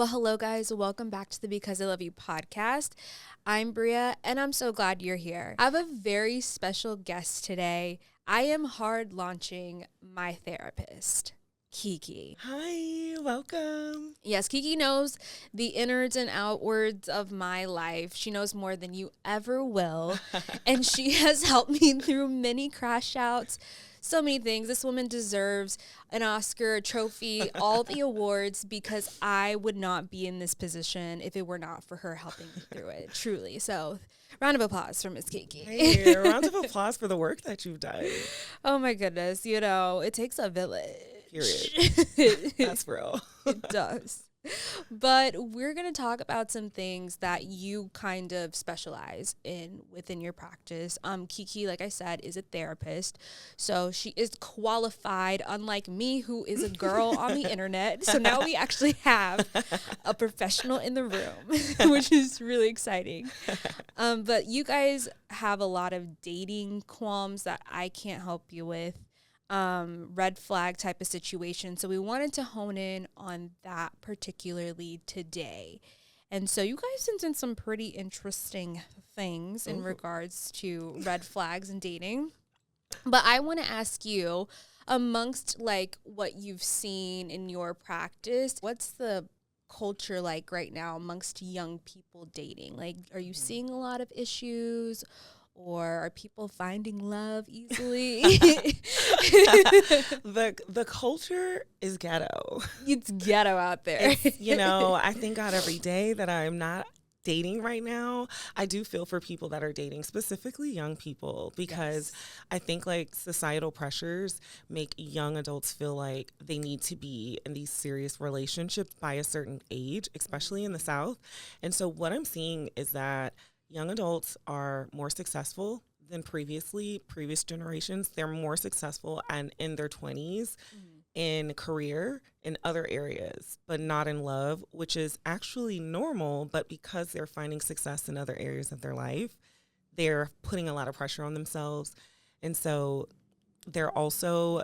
Well, hello, guys. Welcome back to the Because I Love You podcast. I'm Bria, and I'm so glad you're here. I have a very special guest today. I am hard launching my therapist, Kiki. Hi, welcome. Yes, Kiki knows the innards and outwards of my life. She knows more than you ever will, and she has helped me through many crash outs. So many things. This woman deserves an Oscar, a trophy, all the awards, because I would not be in this position if it were not for her helping me through it, truly. So, round of applause for Miss Kiki. Hey, a round of applause for the work that you've done. Oh my goodness, it takes a village. Period. That's real. It does. But we're going to talk about some things that you kind of specialize in within your practice. Kiki, like I said, is a therapist. So she is qualified, unlike me, who is a girl on the internet. So now we actually have a professional in the room, which is really exciting. But you guys have a lot of dating qualms that I can't help you with. Red flag type of situation. So we wanted to hone in on that particularly today. And so you guys sent in some pretty interesting things in regards to red flags and dating. But I want to ask you, amongst like what you've seen in your practice, what's the culture like right now amongst young people dating? Like, are you seeing a lot of issues? Or are people finding love easily? The culture is ghetto. It's ghetto out there. I thank God every day that I'm not dating right now. I do feel for people that are dating, specifically young people, because I think like societal pressures make young adults feel like they need to be in these serious relationships by a certain age, especially in the South. And so what I'm seeing is that young adults are more successful than previous generations. They're more successful and in their 20s in career, in other areas, but not in love, which is actually normal. But because they're finding success in other areas of their life, they're putting a lot of pressure on themselves. And so they're also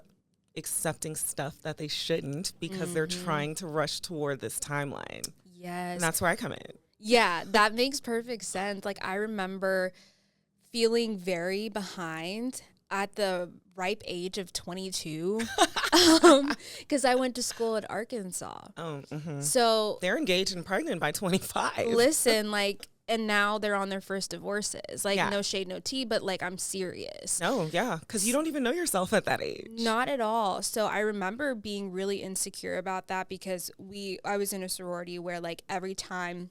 accepting stuff that they shouldn't because they're trying to rush toward this timeline. Yes. And that's where I come in. Yeah, that makes perfect sense. Like, I remember feeling very behind at the ripe age of 22 because I went to school at Arkansas. So they're engaged and pregnant by 25. Listen, like, and now they're on their first divorces. Like, no shade, no tea, but like, I'm serious. No, yeah, because you don't even know yourself at that age. Not at all. So I remember being really insecure about that because I was in a sorority where like every time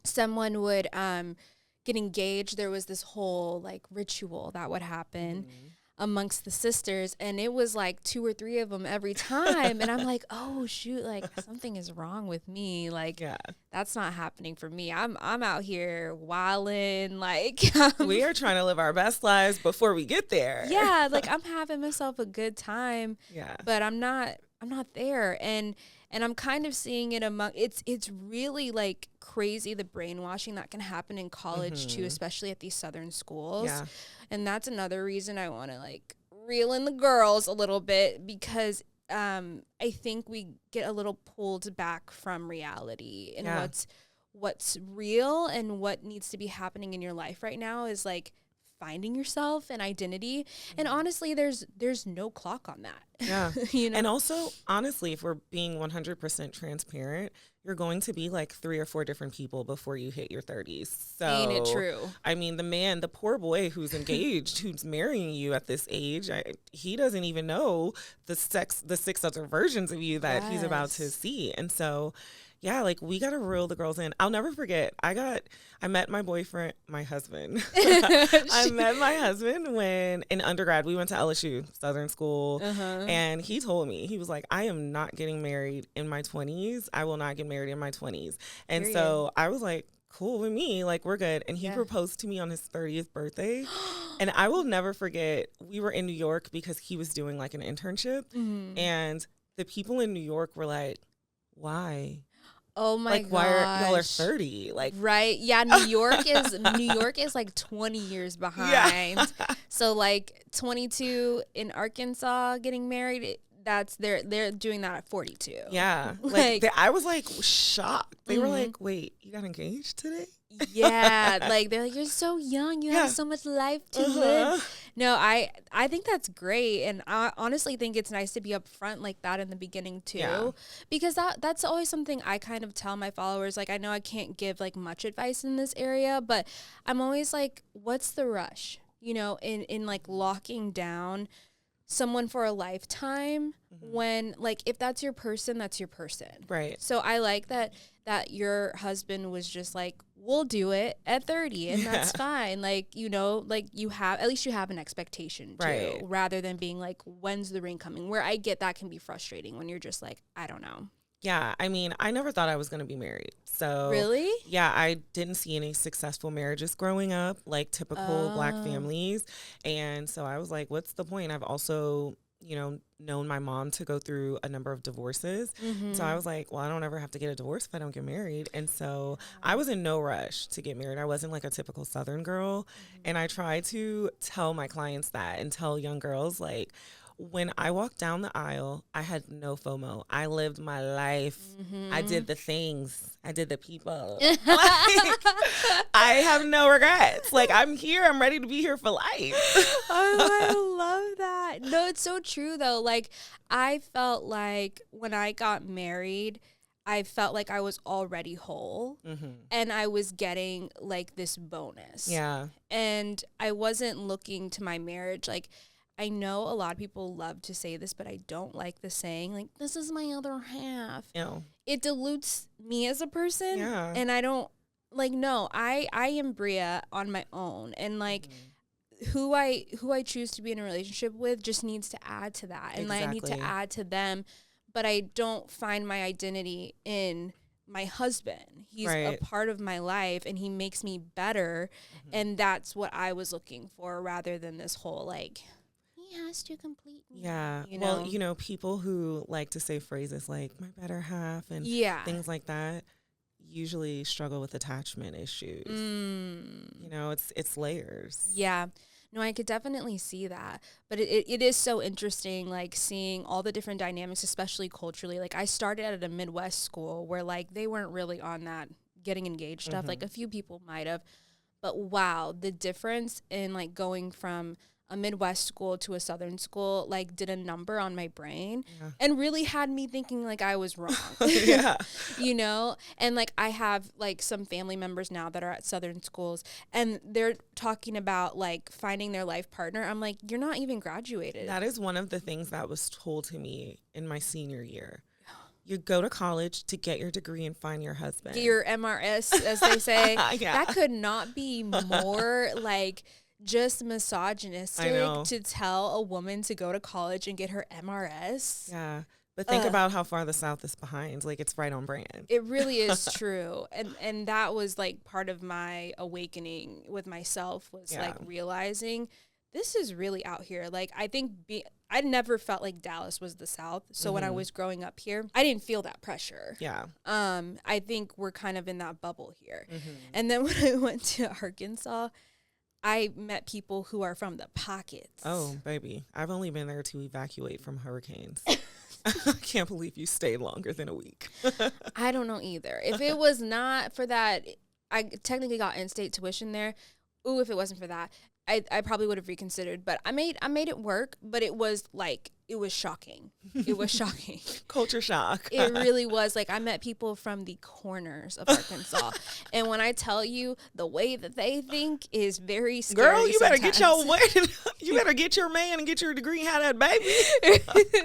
someone would get engaged, there was this whole like ritual that would happen amongst the sisters, and it was like 2 or 3 of them every time. And I'm like, oh shoot, like something is wrong with me. Like, that's not happening for me. I'm out here wilding. Like, we are trying to live our best lives before we get there. Yeah, like I'm having myself a good time. Yeah, but I'm not there. And I'm kind of seeing it it's really like crazy, the brainwashing that can happen in college too, especially at these Southern schools. Yeah. And that's another reason I want to like reel in the girls a little bit, because I think we get a little pulled back from reality, and what's real and what needs to be happening in your life right now is like finding yourself and identity. And honestly, there's no clock on that. Yeah. You know? And also, honestly, if we're being 100% transparent, you're going to be like 3 or 4 different people before you hit your 30s. So, ain't it true? I mean, the poor boy who's engaged, who's marrying you at this age, he doesn't even know the 6 other versions of you that he's about to see. And so, yeah, like we got to reel the girls in. I'll never forget. I met my husband. I met my husband when in undergrad, we went to LSU, Southern School. And he told me, he was like, I am not getting married in my 20s. I will not get married in my 20s. And so I was like, cool with me. Like, we're good. And he proposed to me on his 30th birthday. And I will never forget, we were in New York because he was doing like an internship. And the people in New York were like, why? Oh my god! Like, why are y'all are 30? Like, right? Yeah, New York is like 20 years behind. So like 22 in Arkansas getting married, they're doing that at 42. Yeah. I was like shocked. They were like, wait, you got engaged today? Yeah, like they're like, you're so young, you have so much life to live. No, I think that's great, and I honestly think it's nice to be upfront like that in the beginning too, because that's always something I kind of tell my followers. Like, I know I can't give like much advice in this area, but I'm always like, what's the rush? You know, in like locking down someone for a lifetime, when like if that's your person, that's your person. Right. So I like that your husband was just like, we'll do it at 30 and that's fine. Like, you know, like at least you have an expectation too, right, rather than being like, when's the ring coming? Where I get that can be frustrating when you're just like, I don't know. Yeah, I mean, I never thought I was going to be married. So really? Yeah, I didn't see any successful marriages growing up, like typical Black families. And so I was like, what's the point? I've also, you know, known my mom to go through a number of divorces. So I was like, well, I don't ever have to get a divorce if I don't get married. And so I was in no rush to get married. I wasn't like a typical Southern girl. And I try to tell my clients that, and tell young girls, like, when I walked down the aisle, I had no FOMO. I lived my life. I did the things. I did the people. Like, I have no regrets. Like, I'm here. I'm ready to be here for life. Oh, I love that. No, it's so true, though. Like, I felt like when I got married, I felt like I was already whole, and I was getting, like, this bonus. Yeah. And I wasn't looking to my marriage, like, I know a lot of people love to say this, but I don't like the saying, like, this is my other half. No. It dilutes me as a person. Yeah. And I don't, like, no, I am Bria on my own. And, like, who I choose to be in a relationship with just needs to add to that. And, like, I need to add to them. But I don't find my identity in my husband. He's a part of my life, and he makes me better. And that's what I was looking for, rather than this whole, like, he has to complete me. Yeah. You know? Well, you know, people who like to say phrases like my better half and things like that usually struggle with attachment issues. You know, it's layers. Yeah. No, I could definitely see that. But it is so interesting, like, seeing all the different dynamics, especially culturally. Like, I started at a Midwest school where, like, they weren't really on that getting engaged stuff. Like, a few people might have. But, wow, the difference in, like, going from a Midwest school to a Southern school, like, did a number on my brain and really had me thinking, like, I was wrong. You know? And, like, I have, like, some family members now that are at Southern schools, and they're talking about, like, finding their life partner. I'm like, you're not even graduated. That is one of the things that was told to me in my senior year. You go to college to get your degree and find your husband. Get your MRS, as they say. That could not be more, like, just misogynistic to tell a woman to go to college and get her MRS. Yeah. But think about how far the South is behind. Like, it's right on brand. It really is true. And that was, like, part of my awakening with myself was, like, realizing this is really out here. Like, I think I never felt like Dallas was the South. So when I was growing up here, I didn't feel that pressure. Yeah. I think we're kind of in that bubble here. And then when I went to Arkansas, I met people who are from the pockets. Oh, baby. I've only been there to evacuate from hurricanes. I can't believe you stayed longer than a week. I don't know either. If it was not for that, I technically got in-state tuition there. Ooh, if it wasn't for that, I probably would have reconsidered. But I made it work, but it was like, it was shocking. It was shocking. Culture shock. It really was. Like, I met people from the corners of Arkansas. And when I tell you, the way that they think is very scary. Girl, you better sometimes. get your wedding. You better get your man and get your degree and have that baby.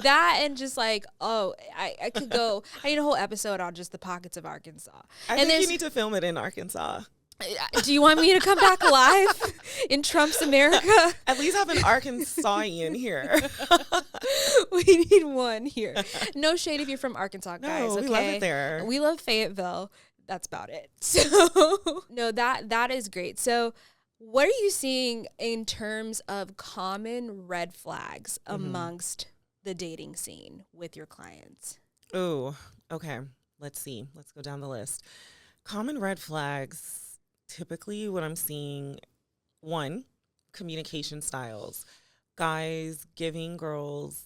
That, and just like, I could go, I need a whole episode on just the pockets of Arkansas. I think you need to film it in Arkansas. Do you want me to come back alive in Trump's America? At least have an Arkansasian here. We need one here. No shade if you're from Arkansas, guys. No, we love it there. We love Fayetteville. That's about it. So, no, that is great. So, what are you seeing in terms of common red flags amongst the dating scene with your clients? Oh, okay. Let's see. Let's go down the list. Common red flags. Typically what I'm seeing, one, communication styles. Guys giving girls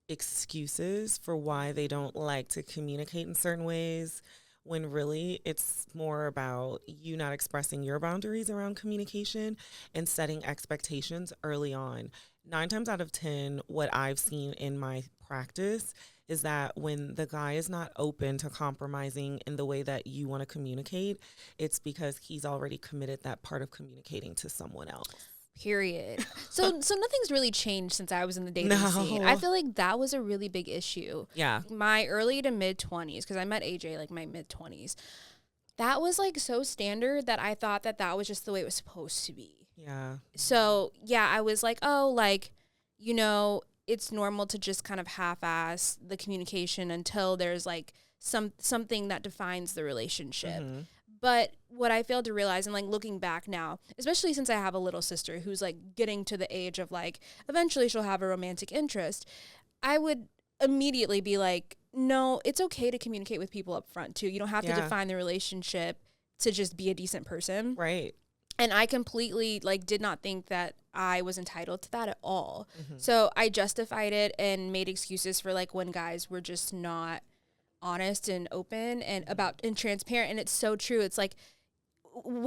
excuses for why they don't like to communicate in certain ways, when really it's more about you not expressing your boundaries around communication and setting expectations early on. 9 times out of 10, what I've seen in my practice is that when the guy is not open to compromising in the way that you want to communicate, it's because he's already committed that part of communicating to someone else. Period. So nothing's really changed since I was in the dating scene. I feel like that was a really big issue. Yeah. My early to mid 20s, because I met AJ like my mid 20s. That was like so standard that I thought that that was just the way it was supposed to be. Yeah. So yeah, I was like, oh, like, you know, it's normal to just kind of half-ass the communication until there's like something that defines the relationship. Mm-hmm. But what I failed to realize, and like looking back now, especially since I have a little sister who's like getting to the age of like eventually she'll have a romantic interest, I would immediately be like, no, it's okay to communicate with people up front too. You don't have to define the relationship to just be a decent person. Right. And I completely like did not think that I was entitled to that at all. Mm-hmm. So I justified it and made excuses for like when guys were just not honest and open and about and transparent. And it's so true. It's like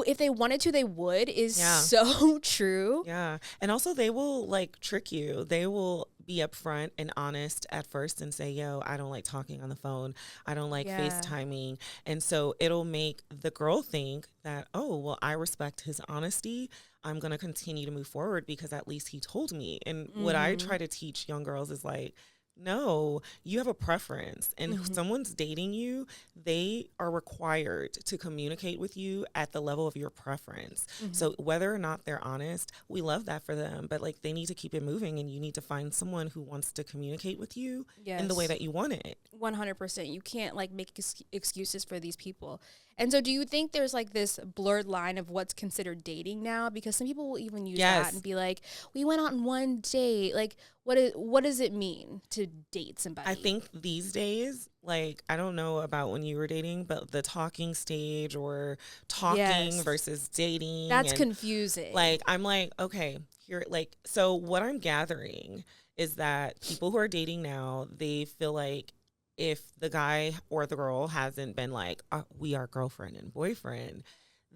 if they wanted to, they would is so true. Yeah. And also they will like trick you. They will be upfront and honest at first and say, yo, I don't like talking on the phone. I don't like FaceTiming. And so it'll make the girl think that, oh, well, I respect his honesty. I'm going to continue to move forward because at least he told me. And what I try to teach young girls is like, no, you have a preference. And if someone's dating you, they are required to communicate with you at the level of your preference. Mm-hmm. So whether or not they're honest, we love that for them. But like they need to keep it moving and you need to find someone who wants to communicate with you in the way that you want it. 100%. You can't like make excuses for these people. And so do you think there's like this blurred line of what's considered dating now? Because some people will even use that and be like, we went on one date. Like, what does it mean to date somebody? I think these days, like, I don't know about when you were dating, but the talking stage or talking versus dating. That's confusing. Like, I'm like, okay, here, like, so what I'm gathering is that people who are dating now, they feel like if the guy or the girl hasn't been like, we are girlfriend and boyfriend,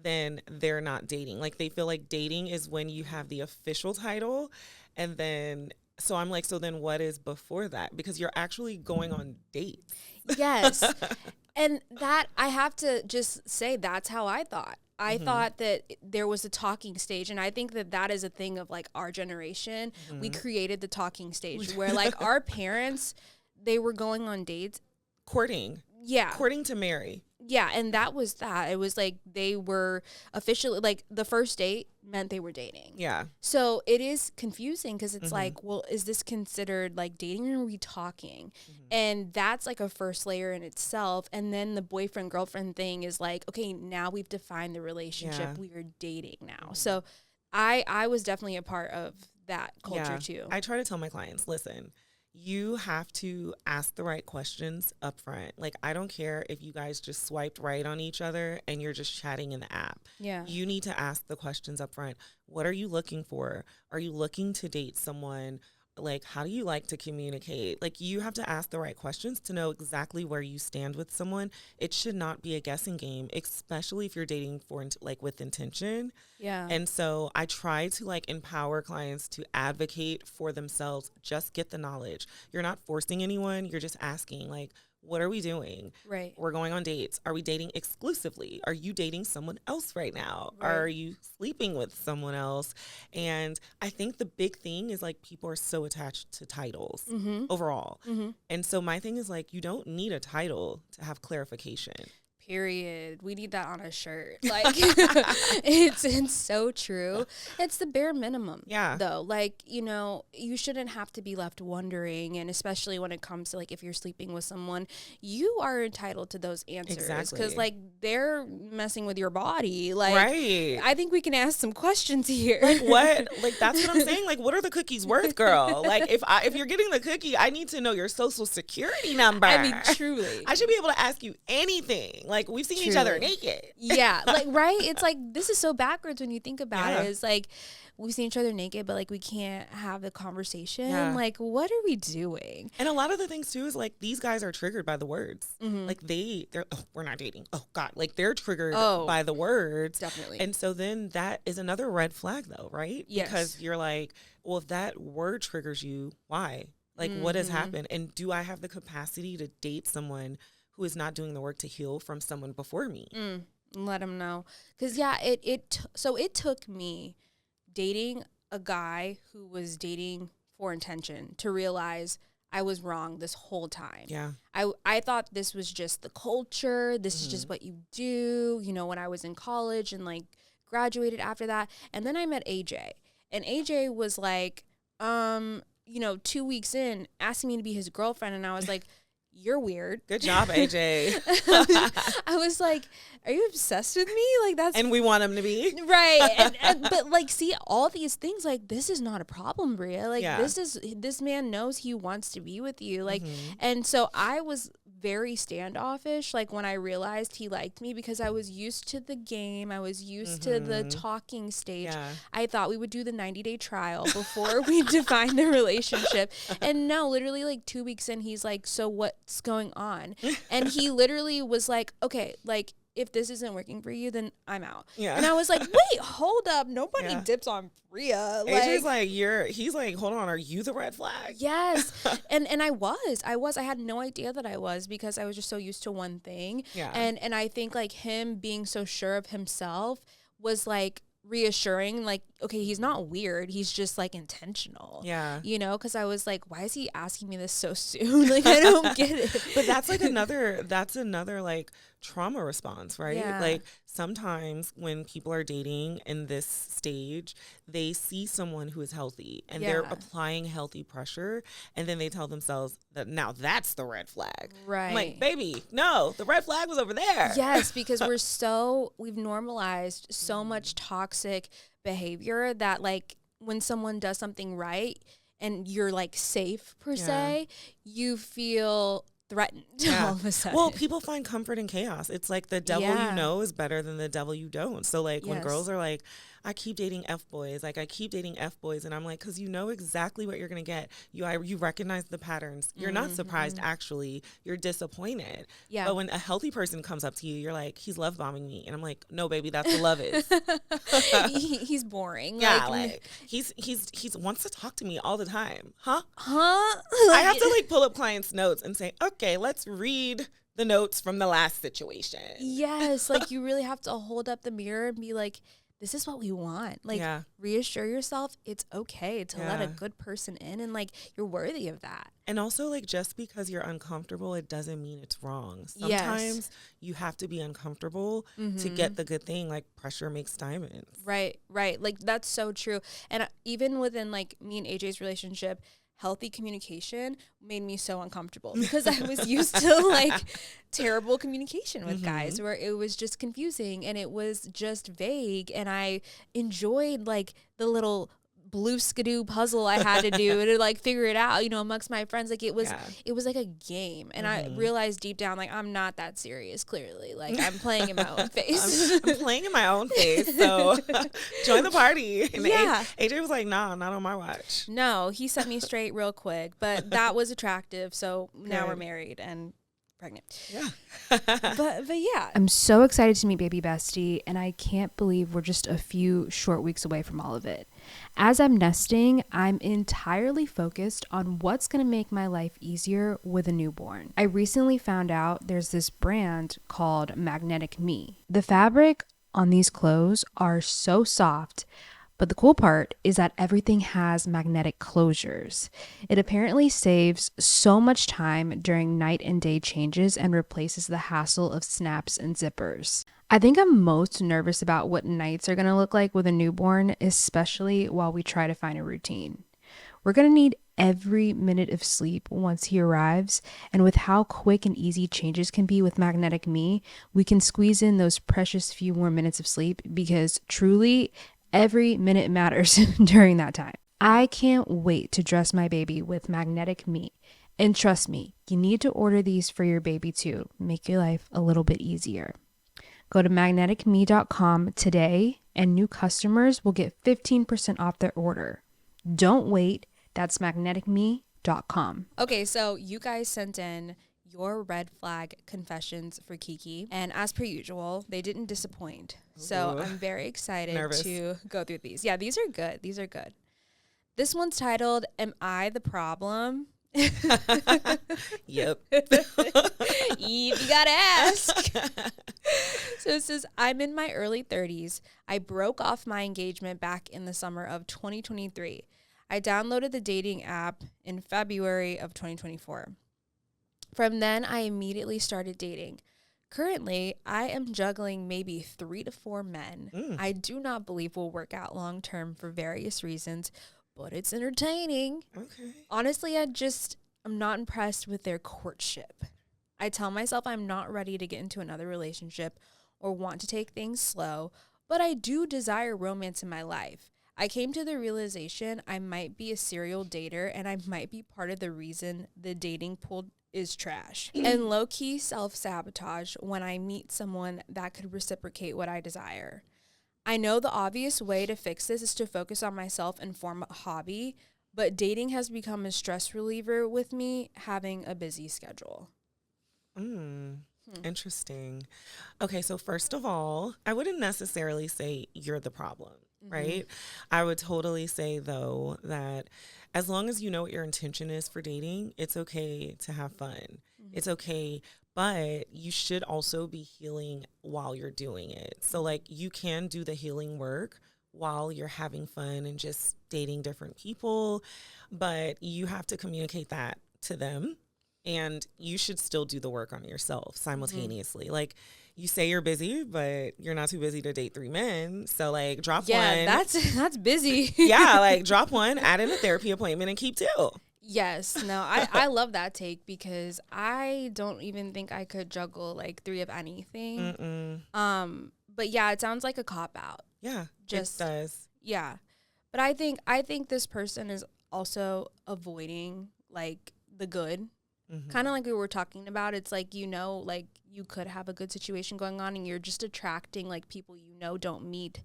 then they're not dating. Like they feel like dating is when you have the official title. And then, so I'm like, so then what is before that? Because you're actually going on dates. Yes. And that I have to just say, that's how I thought. I thought that there was a talking stage. And I think that that is a thing of like our generation. We created the talking stage where like our parents, they were going on dates. Courting. Yeah. Courting to marry. Yeah, and that was that. It was like they were officially, like the first date meant they were dating. Yeah. So it is confusing because it's like, well, is this considered like dating or are we talking? And that's like a first layer in itself. And then the boyfriend-girlfriend thing is like, okay, now we've defined the relationship. We are dating now. So I was definitely a part of that culture too. I try to tell my clients, listen, you have to ask the right questions up front. Like, I don't care if you guys just swiped right on each other and you're just chatting in the app. Yeah. You need to ask the questions up front. What are you looking for? Are you looking to date someone? Like, how do you like to communicate? Like, you have to ask the right questions to know exactly where you stand with someone. It should not be a guessing game, especially if you're dating for like with intention. Yeah. And so I try to like empower clients to advocate for themselves. Just get the knowledge. You're not forcing anyone. You're just asking like, what are we doing? Right. We're going on dates. Are we dating exclusively? Are you dating someone else right now? Right. Are you sleeping with someone else? And I think the big thing is like people are so attached to titles overall. And so my thing is like, you don't need a title to have clarification. Period. We need that on a shirt. Like, it's so true. It's the bare minimum. Yeah. Though, like, you know, you shouldn't have to be left wondering. And especially when it comes to like, if you're sleeping with someone, you are entitled to those answers. Exactly. Because like they're messing with your body. Like, right. I think we can ask some questions here. Like what? Like, that's what I'm saying. Like, what are the cookies worth, girl? Like, if you're getting the cookie, I need to know your social security number. I mean, truly. I should be able to ask you anything. Like, we've seen each other naked. Yeah, like, right? It's like, this is so backwards when you think about Yeah. it. It's like, we've seen each other naked, but like, we can't have the conversation. Yeah. Like, what are we doing? And a lot of the things too is like, these guys are triggered by the words. Mm-hmm. Like they're oh, we're not dating. Oh God, like they're triggered Oh, by the words. definitely. And so then that is another red flag though, right? Yes. Because you're like, well, if that word triggers you, why? Like, what has happened? And do I have the capacity to date someone who is not doing the work to heal from someone before me? Let them know. Because, yeah, so it took me dating a guy who was dating for intention to realize I was wrong this whole time. Yeah. I thought this was just the culture. This is just what you do, you know, when I was in college and, like, graduated after that. And then I met AJ. And AJ was like, you know, 2 weeks in, asking me to be his girlfriend. And I was like, you're weird. Good job, AJ. I was like, are you obsessed with me? Like, that's... And we want him to be. Right. But, like, see, all these things, like, this is not a problem, Bria. Like, Yeah. this man knows he wants to be with you. Like, and so I was very standoffish, like, when I realized he liked me, because I was used to the game. I was used to the talking stage. Yeah. I thought we would do the 90-day trial before we define the relationship. And no, literally, like, 2 weeks in, he's like, so what's going on? And he literally was like, okay, like, if this isn't working for you, then I'm out. Yeah. And I was like, wait, hold up. Nobody dips on Bria. AJ's like, he's like, hold on, are you the red flag? Yes. and I had no idea that I was, because I was just so used to one thing. Yeah. And I think, like, him being so sure of himself was, like, reassuring, like, okay, he's not weird, he's just, like, intentional. Yeah. You know, because I was like, why is he asking me this so soon? Like, I don't get it. But that's like another like trauma response, right? Yeah. Like, sometimes when people are dating in this stage, they see someone who is healthy and they're applying healthy pressure, and then they tell themselves that now that's the red flag. Right. I'm like, baby, no, the red flag was over there. Yes, because we've normalized so much toxic behavior that, like, when someone does something right and you're, like, safe per se, you feel threatened all of a sudden. Well, people find comfort in chaos. It's like the devil you know is better than the devil you don't. So, like, when girls are like, I keep dating F-boys, and I'm like, because you know exactly what you're going to get. You recognize the patterns. You're not surprised, actually. You're disappointed. Yeah. But when a healthy person comes up to you, you're like, he's love bombing me. And I'm like, no, baby, that's what love is. He's boring. Yeah, like he's wants to talk to me all the time. Huh? Like, I have to, like, pull up clients' notes and say, okay, let's read the notes from the last situation. Yes, like, you really have to hold up the mirror and be like, this is what we want. Like, reassure yourself it's okay to let a good person in, and, like, you're worthy of that. And also, like, just because you're uncomfortable, it doesn't mean it's wrong. Sometimes you have to be uncomfortable to get the good thing. Like, pressure makes diamonds. Right. Like, that's so true. And even within, like, me and AJ's relationship, healthy communication made me so uncomfortable, because I was used to, like, terrible communication with guys, where it was just confusing and it was just vague, and I enjoyed, like, the little blue skidoo puzzle I had to do to, like, figure it out, you know, amongst my friends. Like, it was like a game, and I realized deep down, like, I'm not that serious, clearly. Like, I'm playing in my own face. I'm playing in my own face, so join the party. And AJ was like, nah, not on my watch. No, he set me straight real quick, but that was attractive, so now we're married and pregnant. Yeah. but yeah, I'm so excited to meet baby bestie, and I can't believe we're just a few short weeks away from all of it. As I'm nesting, I'm entirely focused on what's going to make my life easier with a newborn. I recently found out there's this brand called Magnetic Me. The fabric on these clothes are so soft, but the cool part is that everything has magnetic closures. It apparently saves so much time during night and day changes and replaces the hassle of snaps and zippers. I think I'm most nervous about what nights are going to look like with a newborn, especially while we try to find a routine. We're going to need every minute of sleep once he arrives, and with how quick and easy changes can be with Magnetic Me, we can squeeze in those precious few more minutes of sleep, because truly, every minute matters during that time. I can't wait to dress my baby with Magnetic Me And trust me, you need to order these for your baby too. Make your life a little bit easier. Go to magneticme.com today and new customers will get 15% off their order. Don't wait. That's magneticme.com. Okay, so you guys sent in your red flag confessions for Kiki. And as per usual, they didn't disappoint. So I'm very excited to go through these. Yeah, these are good. These are good. This one's titled, Am I the Problem? Yep. You gotta ask. So it says, I'm in my early 30s. I broke off my engagement back in the summer of 2023. I downloaded the dating app in February of 2024. From then, I immediately started dating. Currently, I am juggling maybe 3 to 4 men. I do not believe will work out long term for various reasons, but it's entertaining. Okay. Honestly, I'm not impressed with their courtship. I tell myself I'm not ready to get into another relationship or want to take things slow, but I do desire romance in my life. I came to the realization I might be a serial dater and I might be part of the reason the dating pool is trash and low-key self-sabotage when I meet someone that could reciprocate what I desire. I know the obvious way to fix this is to focus on myself and form a hobby, but dating has become a stress reliever with me having a busy schedule. Interesting. Okay, so first of all, I wouldn't necessarily say you're the problem, right? I would totally say, though, that as long as you know what your intention is for dating, it's okay to have fun. It's okay, but you should also be healing while you're doing it. So, like, you can do the healing work while you're having fun and just dating different people, but you have to communicate that to them. And you should still do the work on yourself simultaneously. Like, you say you're busy, but you're not too busy to date 3 men. So, like, drop one. Yeah, that's busy. Yeah, like, drop one, add in a therapy appointment, and keep 2. Yes. No, I love that take because I don't even think I could juggle, like, 3 of anything. But, yeah, it sounds like a cop-out. Yeah, it does. Yeah. But I think this person is also avoiding, like, the good. Kind of like we were talking about. It's like, like you could have a good situation going on and you're just attracting like people don't meet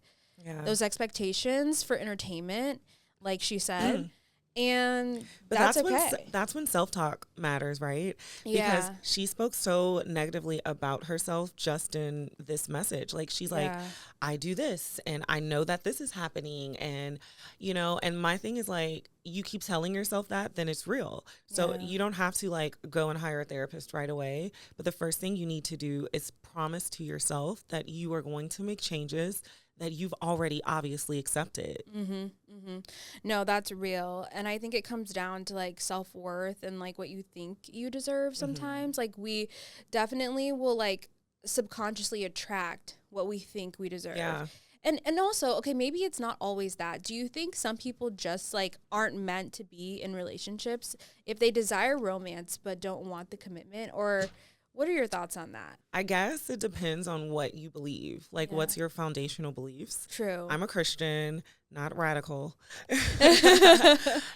those expectations for entertainment, like she said. And but that's okay. That's when self-talk matters, right? Yeah. Because she spoke so negatively about herself just in this message. Like, she's like, I do this and I know that this is happening. And, and my thing is like, you keep telling yourself that, then it's real. So you don't have to like go and hire a therapist right away. But the first thing you need to do is promise to yourself that you are going to make changes that you've already obviously accepted. No, that's real. And I think it comes down to like self-worth and like what you think you deserve sometimes. Like we definitely will like subconsciously attract what we think we deserve. Yeah. And also, okay, maybe it's not always that. Do you think some people just like aren't meant to be in relationships if they desire romance but don't want the commitment? Or what are your thoughts on that? I guess it depends on what you believe. Like, what's your foundational beliefs? True. I'm a Christian, not radical.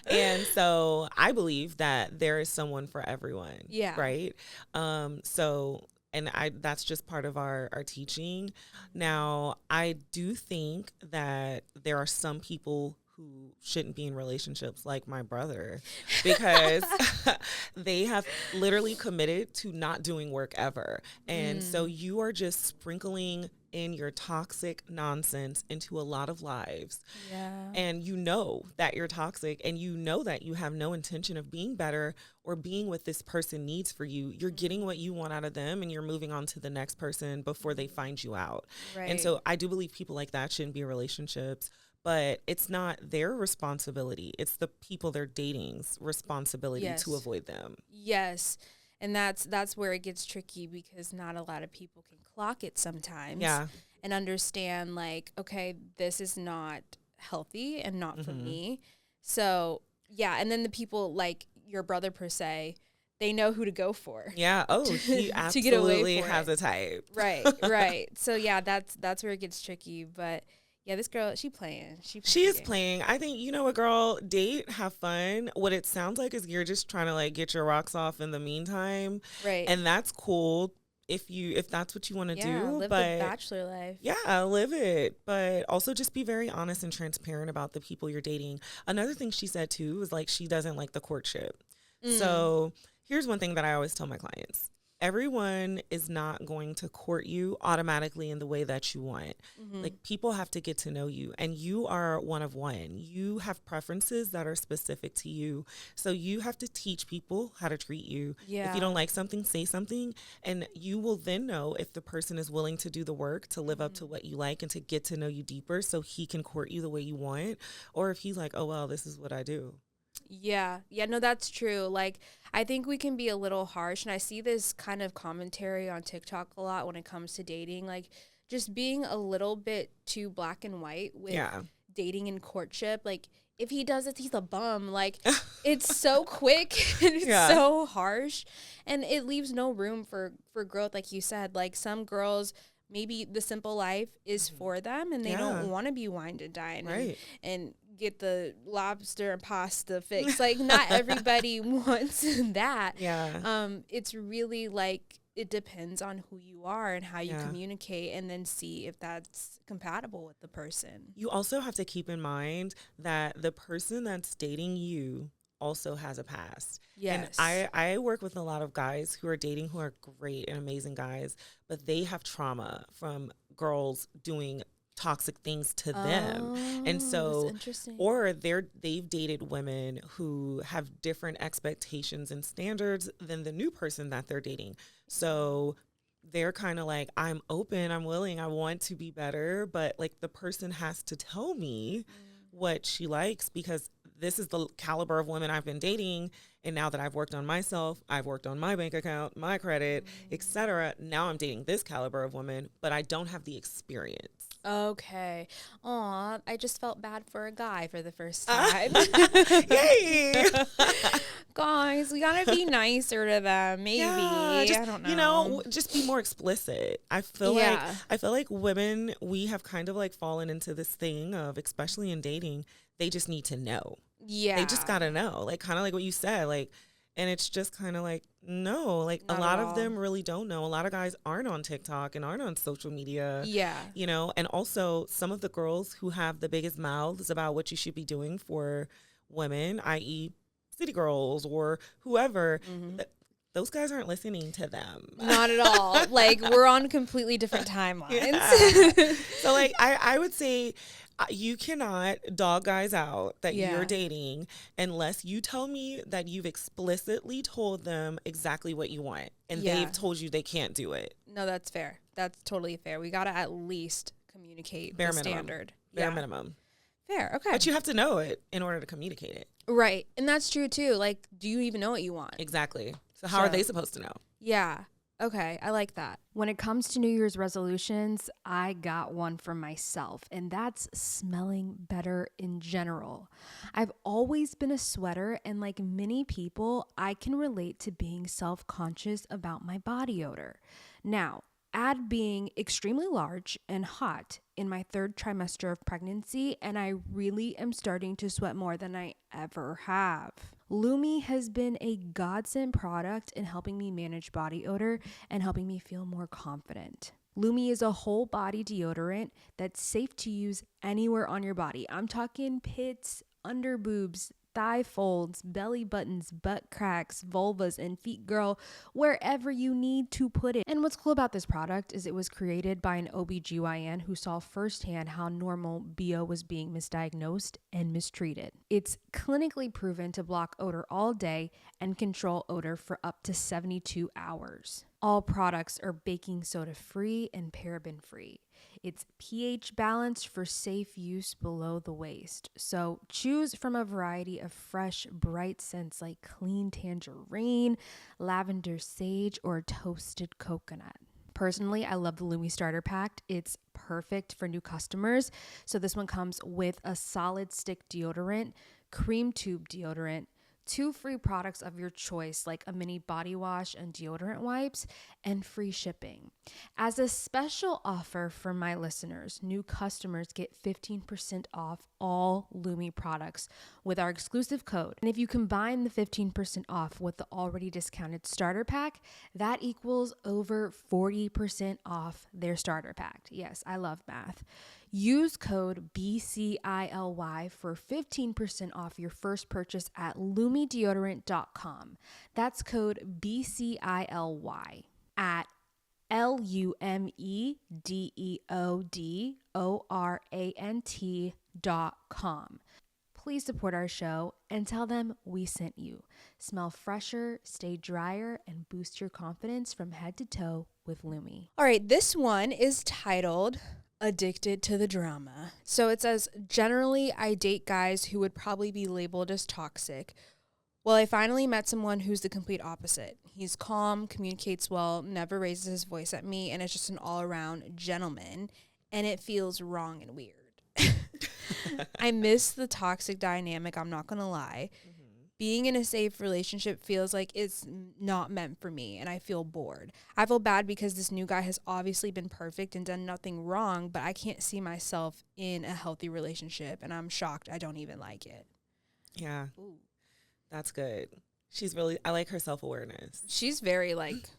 And so I believe that there is someone for everyone. Yeah. Right? That's just part of our teaching. Now, I do think that there are some people who shouldn't be in relationships like my brother because they have literally committed to not doing work ever. And so you are just sprinkling in your toxic nonsense into a lot of lives. Yeah. And you know that you're toxic and you know that you have no intention of being better or being what this person needs for you. You're getting what you want out of them and you're moving on to the next person before they find you out. Right. And so I do believe people like that shouldn't be in relationships. But it's not their responsibility. It's the people they're dating's responsibility to avoid them. Yes. And that's where it gets tricky because not a lot of people can clock it sometimes. Yeah. And understand like, okay, this is not healthy and not for me. So, yeah. And then the people like your brother per se, they know who to go for. Yeah. Oh, he to get away absolutely for has it. a type. Right. So, yeah, that's where it gets tricky. But Yeah, this girl, she playing. She is playing. I think, you know what, girl, date, have fun. What it sounds like is you're just trying to like get your rocks off in the meantime. Right. And that's cool if that's what you want to Yeah, do. live the But bachelor life. yeah, live it. But also just be very honest and transparent about the people you're dating. Another thing she said too is like she doesn't like the courtship. So here's one thing that I always tell my clients. Everyone is not going to court you automatically in the way that you want. Like people have to get to know you, and you are one of one. You have preferences that are specific to you. So you have to teach people how to treat you. Yeah. If you don't like something, say something, and you will then know if the person is willing to do the work to live up to what you like and to get to know you deeper so he can court you the way you want, or if he's like, oh, well, this is what I do. Yeah. Yeah, no, that's true. Like, I think we can be a little harsh, and I see this kind of commentary on TikTok a lot when it comes to dating, like just being a little bit too black and white with dating and courtship. Like, if he does it, he's a bum. Like, it's so quick and it's so harsh, and it leaves no room for growth. Like you said, like some girls, maybe the simple life is for them, and they don't want to be wined and dined and get the lobster and pasta fix. Like, not everybody wants that. It's really like, it depends on who you are and how you communicate, and then see if that's compatible with the person. You also have to keep in mind that the person that's dating you also has a past. Yes. And I work with a lot of guys who are dating who are great and amazing guys, but they have trauma from girls doing toxic things to them. And so, or they've dated women who have different expectations and standards than the new person that they're dating. So they're kind of like, I'm open, I'm willing, I want to be better, but like the person has to tell me what she likes, because this is the caliber of women I've been dating. And now that I've worked on myself, I've worked on my bank account, my credit, etc. Now I'm dating this caliber of woman, but I don't have the experience. Okay. Aw, I just felt bad for a guy for the first time. Yay! Guys, we gotta be nicer to them. Maybe. I don't know. You know, just be more explicit. I feel like women, we have kind of like fallen into this thing of, especially in dating, they just need to know. Yeah. They just gotta know. Like, kind of like what you said, like, and it's just kind of like, no, like Not a lot at of all. them really don't know. A lot of guys aren't on TikTok and aren't on social media. Yeah. You know, and also some of the girls who have the biggest mouths about what you should be doing for women, i.e. city girls or whoever, those guys aren't listening to them. Not at all. Like, we're on completely different timelines. So like, I would say you cannot dog guys out that you're dating unless you tell me that you've explicitly told them exactly what you want and they've told you they can't do it. No, that's fair. That's totally fair. We got to at least communicate Bare the minimum. standard. Bare minimum. Fair. Okay. But you have to know it in order to communicate it. Right. And that's true too. Like, do you even know what you want? Exactly. So how are they supposed to know? Yeah. Okay, I like that. When it comes to New Year's resolutions, I got one for myself, and that's smelling better in general. I've always been a sweater, and like many people, I can relate to being self-conscious about my body odor. Now, add being extremely large and hot in my third trimester of pregnancy, and I really am starting to sweat more than I ever have. Lumi has been a godsend product in helping me manage body odor and helping me feel more confident. Lumi is a whole body deodorant that's safe to use anywhere on your body. I'm talking pits, under boobs, thigh folds, belly buttons, butt cracks, vulvas, and feet, girl, wherever you need to put it. And what's cool about this product is it was created by an OBGYN who saw firsthand how normal BO was being misdiagnosed and mistreated. It's clinically proven to block odor all day and control odor for up to 72 hours. All products are baking soda free and paraben free. It's pH balanced for safe use below the waist. So choose from a variety of fresh, bright scents like clean tangerine, lavender sage, or toasted coconut. Personally, I love the Lumi Starter Pack. It's perfect for new customers. So this one comes with a solid stick deodorant, cream tube deodorant, 2 free products of your choice, like a mini body wash and deodorant wipes, and free shipping. As a special offer for my listeners, new customers get 15% off all Lumi products with our exclusive code. And if you combine the 15% off with the already discounted starter pack, that equals over 40% off their starter pack. Yes, I love math. Use code BCILY for 15% off your first purchase at lumideodorant.com. That's code BCILY at LUMEDEODORANT.com. Please support our show and tell them we sent you. Smell fresher, stay drier, and boost your confidence from head to toe with Lumi. All right, this one is titled Addicted to the Drama. So it says, generally, I date guys who would probably be labeled as toxic. Well, I finally met someone who's the complete opposite. He's calm, communicates well, never raises his voice at me, and is just an all-around gentleman, and it feels wrong and weird. I miss the toxic dynamic, I'm not gonna lie. Being in a safe relationship feels like it's not meant for me, and I feel bored. I feel bad because this new guy has obviously been perfect and done nothing wrong, but I can't see myself in a healthy relationship, and I'm shocked I don't even like it. Yeah. Ooh. That's good. I like her self-awareness. She's very, like,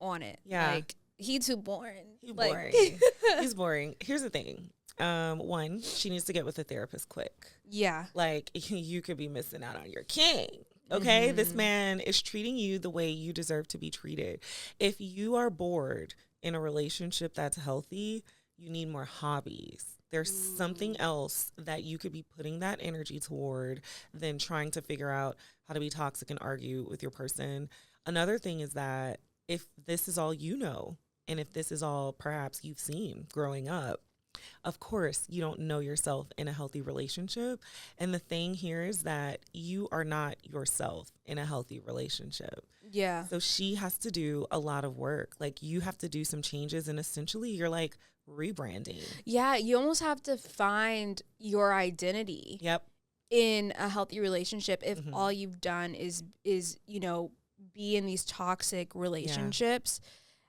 on it. Yeah. Like, he too boring. He's boring. He's boring. Here's the thing. One, she needs to get with a therapist quick. Yeah. Like, you could be missing out on your king. Okay? Mm-hmm. This man is treating you the way you deserve to be treated. If you are bored in a relationship that's healthy, you need more hobbies. There's something else that you could be putting that energy toward than trying to figure out how to be toxic and argue with your person. Another thing is that if this is all you know, and if this is all perhaps you've seen growing up, of course, you don't know yourself in a healthy relationship. And the thing here is that you are not yourself in a healthy relationship. Yeah. So she has to do a lot of work. Like, you have to do some changes, and essentially you're like rebranding. Yeah, you almost have to find your identity. Yep. In a healthy relationship if all you've done is you know, be in these toxic relationships.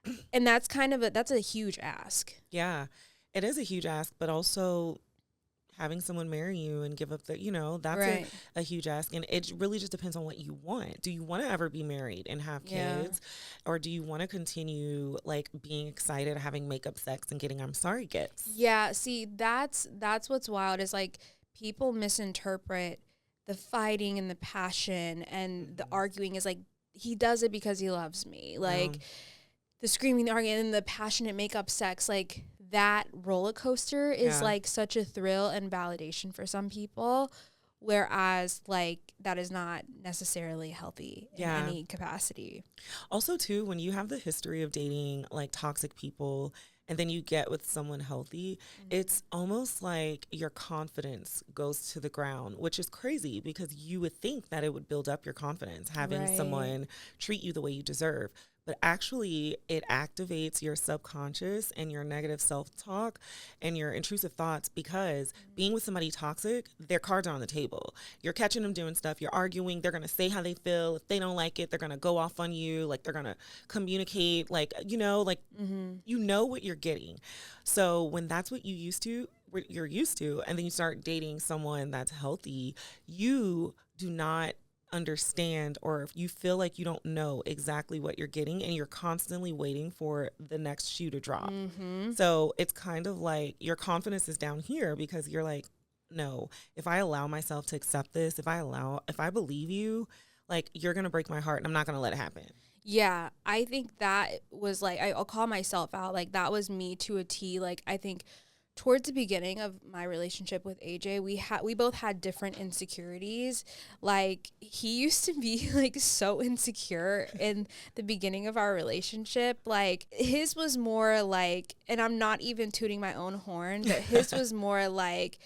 Yeah. And that's that's a huge ask. Yeah. It is a huge ask, but also having someone marry you and give up that's right. a huge ask. And it really just depends on what you want. Do you want to ever be married and have kids? Or do you want to continue like being excited, having makeup sex and getting I'm sorry gifts? Yeah. See, that's what's wild is like people misinterpret the fighting and the passion and the arguing is like, he does it because he loves me. Like the screaming, the arguing, and the passionate makeup sex, like that roller coaster is like such a thrill and validation for some people, whereas like that is not necessarily healthy in any capacity. Also too, when you have the history of dating like toxic people and then you get with someone healthy, it's almost like your confidence goes to the ground, which is crazy because you would think that it would build up your confidence having someone treat you the way you deserve. But actually, it activates your subconscious and your negative self-talk and your intrusive thoughts because being with somebody toxic, their cards are on the table. You're catching them doing stuff. You're arguing. They're going to say how they feel. If they don't like it, they're going to go off on you. Like, they're going to communicate. Like, you know what you're getting. So when that's what you're used to, and then you start dating someone that's healthy, you do not understand, or if you feel like you don't know exactly what you're getting and you're constantly waiting for the next shoe to drop. So it's kind of like your confidence is down here because you're like, no, if I allow myself to accept this, if I believe you, like, you're going to break my heart and I'm not going to let it happen. Yeah, I think that was like, I'll call myself out. Like, that was me to a T. Like, I think towards the beginning of my relationship with AJ, we both had different insecurities. Like, he used to be like so insecure in the beginning of our relationship. Like, his was more like, and I'm not even tooting my own horn, but his was more like,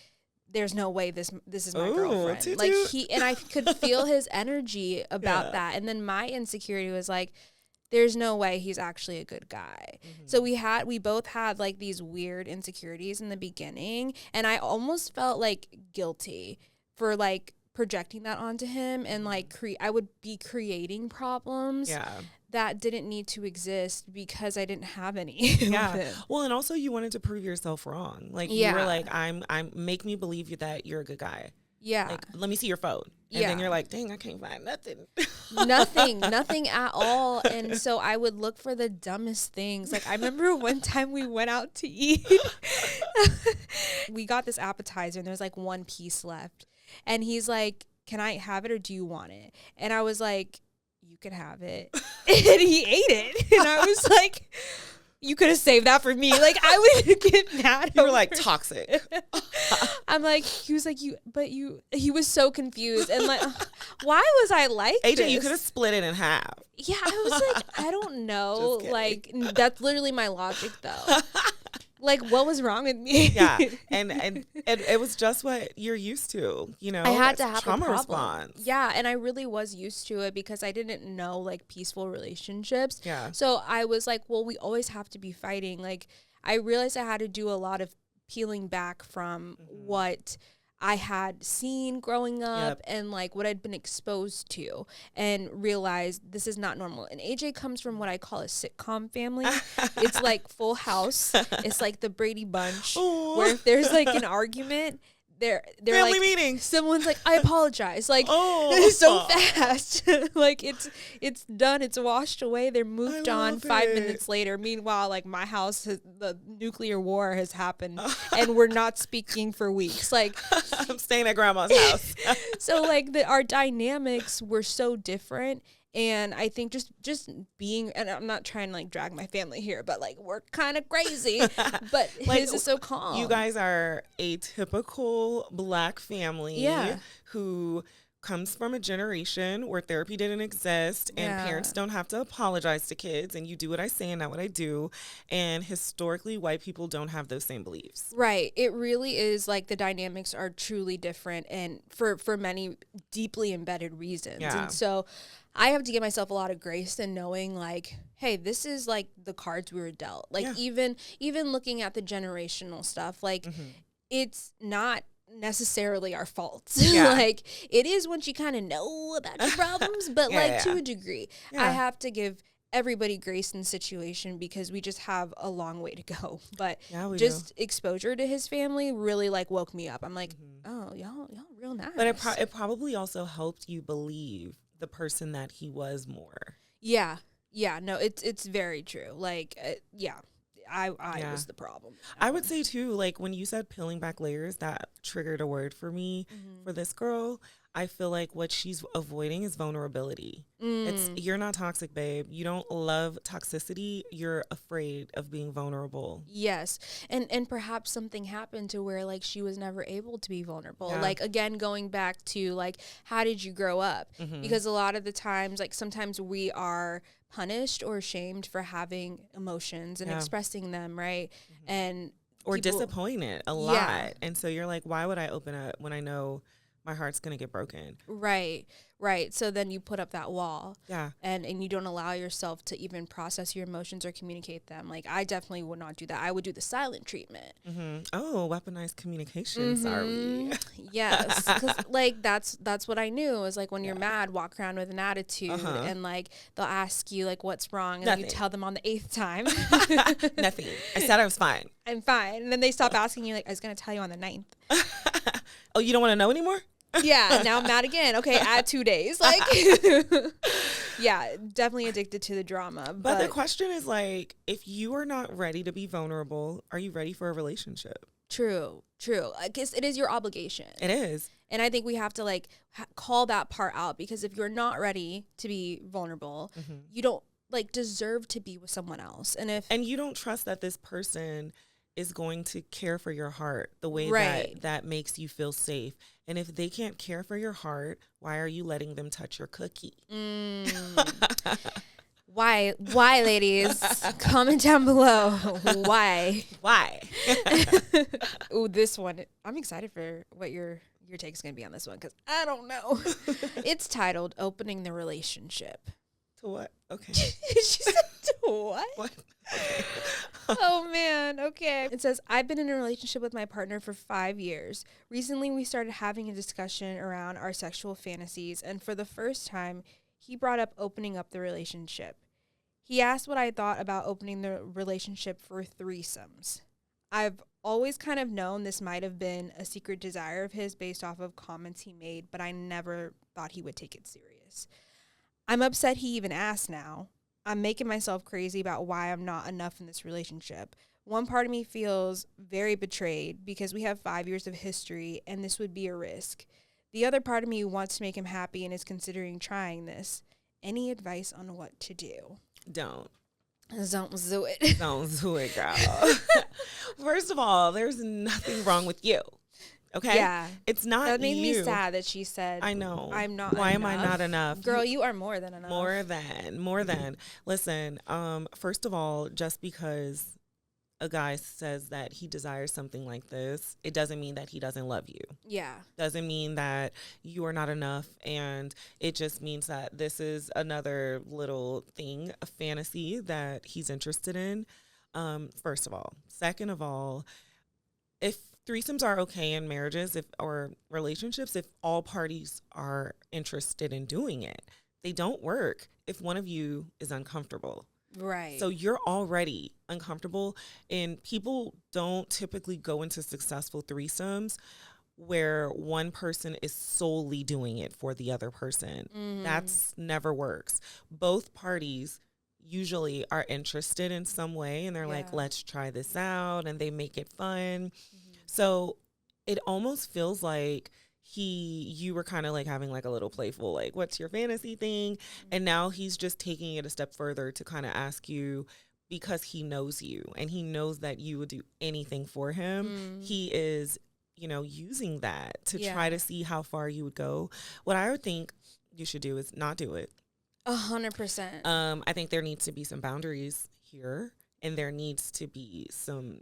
there's no way this is my girlfriend. Toot like toot. And I could feel his energy about that. And then my insecurity was like, there's no way he's actually a good guy. So we both had like these weird insecurities in the beginning, and I almost felt like guilty for like projecting that onto him, and like I would be creating problems that didn't need to exist because I didn't have any. Yeah. Well, and also you wanted to prove yourself wrong. Like you were like, I'm make me believe that you're a good guy. Yeah. Like, let me see your phone. And then you're like, dang, I can't find nothing. Nothing at all. And so I would look for the dumbest things. Like I remember one time we went out to eat. We got this appetizer and there's like one piece left. And he's like, can I have it or do you want it? And I was like, you can have it. And he ate it. And I was like, you could have saved that for me. Like I would get mad. You were like toxic. I'm like, he was like, he was so confused. And like, why was I like AJ, this? you could have split it in half. Yeah, I was like, I don't know. Like, that's literally my logic though. Like, what was wrong with me? Yeah, and it was just what you're used to, you know. I had to have trauma a response. Yeah, and I really was used to it because I didn't know like peaceful relationships. Yeah. So I was like, well, we always have to be fighting. Like, I realized I had to do a lot of peeling back from what I had seen growing up and like what I'd been exposed to, and realized this is not normal. And AJ comes from what I call a sitcom family. It's like Full House. It's like the Brady Bunch. Ooh. Where if there's like an argument, they're family like meeting. Someone's like, I apologize. Like so fast. Like it's done. It's washed away. They're moved on 5 minutes later. Meanwhile, like my house, the nuclear war has happened, and we're not speaking for weeks. Like I'm staying at grandma's house. So like our dynamics were so different. And I think just being, and I'm not trying to like drag my family here, but like we're kind of crazy, but like, his is so calm. You guys are a typical Black family who comes from a generation where therapy didn't exist and parents don't have to apologize to kids, and you do what I say and not what I do. And historically, white people don't have those same beliefs. Right. It really is like the dynamics are truly different, and for many deeply embedded reasons. Yeah. And so I have to give myself a lot of grace in knowing like, hey, this is like the cards we were dealt. Like even looking at the generational stuff, like it's not necessarily our faults. Like it is once you kind of know about your problems, but to a degree. I have to give everybody grace in the situation because we just have a long way to go. But just exposure to his family really like woke me up. I'm like, oh, y'all real nice. But it probably also helped you believe the person that he was more. Yeah. No, it's very true. Like, I was the problem. I would say too, like when you said peeling back layers, that triggered a word for me for this girl. I feel like what she's avoiding is vulnerability. It's you're not toxic, babe. You don't love toxicity. You're afraid of being vulnerable. Yes. And perhaps something happened to where like she was never able to be vulnerable. Like again, going back to like, how did you grow up? Because a lot of the times, like sometimes we are punished or shamed for having emotions and expressing them, right? And or disappointed a lot. And so you're like, why would I open up when I know my heart's going to get broken? Right. So then you put up that wall. Yeah. And you don't allow yourself to even process your emotions or communicate them. Like, I definitely would not do that. I would do the silent treatment. Oh, weaponized communication. Sorry. Yes. 'Cause, like, that's what I knew is like when you're mad, walk around with an attitude and like they'll ask you like what's wrong. And then you tell them on the 8th time. Nothing. I said I was fine. I'm fine. And then they stop asking you like, I was going to tell you on the 9th. Oh, you don't want to know anymore? Yeah, now I'm mad again. Okay, add 2 days. Like, yeah, definitely addicted to the drama. But the question is like, if you are not ready to be vulnerable, are you ready for a relationship? True. I guess it is your obligation. It is. And I think we have to like call that part out, because if you're not ready to be vulnerable, you don't like deserve to be with someone else. And you don't trust that this person is going to care for your heart the way that makes you feel safe. And if they can't care for your heart, why are you letting them touch your cookie? Why, ladies? Comment down below. Why? Ooh, this one. I'm excited for what your take is going to be on this one, because I don't know. It's titled "Opening the Relationship." To what? Okay. She said to what? What? Okay. Oh man, okay. It says, I've been in a relationship with my partner for 5 years. Recently, we started having a discussion around our sexual fantasies, and for the first time, he brought up opening up the relationship. He asked what I thought about opening the relationship for threesomes. I've always kind of known this might have been a secret desire of his based off of comments he made, but I never thought he would take it serious. I'm upset he even asked now. I'm making myself crazy about why I'm not enough in this relationship. One part of me feels very betrayed because we have 5 years of history and this would be a risk. The other part of me wants to make him happy and is considering trying this. Any advice on what to do? Don't do it. Don't do it, girl. First of all, there's nothing wrong with you. Okay? Yeah. It's not That made you. me sad that she said, I know. I'm not Why enough. am I not enough? Girl, you are more than enough. More than. Listen, first of all, just because a guy says that he desires something like this, it doesn't mean that he doesn't love you. Yeah. Doesn't mean that you are not enough, and it just means that this is another little thing, a fantasy that he's interested in. First of all. Second of all, if threesomes are okay in marriages or relationships, if all parties are interested in doing it, they don't work if one of you is uncomfortable. Right. So you're already uncomfortable, and people don't typically go into successful threesomes where one person is solely doing it for the other person. That's never works. Both parties usually are interested in some way, and they're like, let's try this out, and they make it fun. So it almost feels like you were kind of like having like a little playful, like, what's your fantasy thing? And now he's just taking it a step further to kind of ask you, because he knows you and he knows that you would do anything for him. He is, using that to try to see how far you would go. What I would think you should do is not do it. 100%. I think there needs to be some boundaries here, and there needs to be some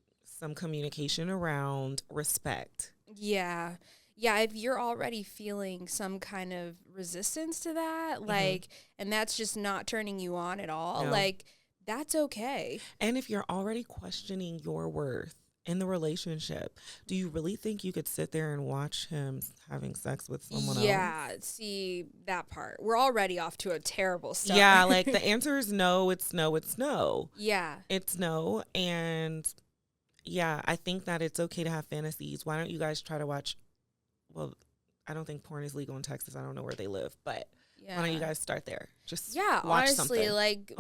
communication around respect. Yeah. Yeah, if you're already feeling some kind of resistance to that, and that's just not turning you on at all, that's okay. And if you're already questioning your worth in the relationship, do you really think you could sit there and watch him having sex with someone else? Yeah, see, that part. We're already off to a terrible start. Yeah, like the answer is no, it's no, it's no. Yeah. It's no, and yeah, I think that it's okay to have fantasies. Why don't you guys try to watch... Well, I don't think porn is legal in Texas. I don't know where they live, but why don't you guys start there? Just watch honestly, something. like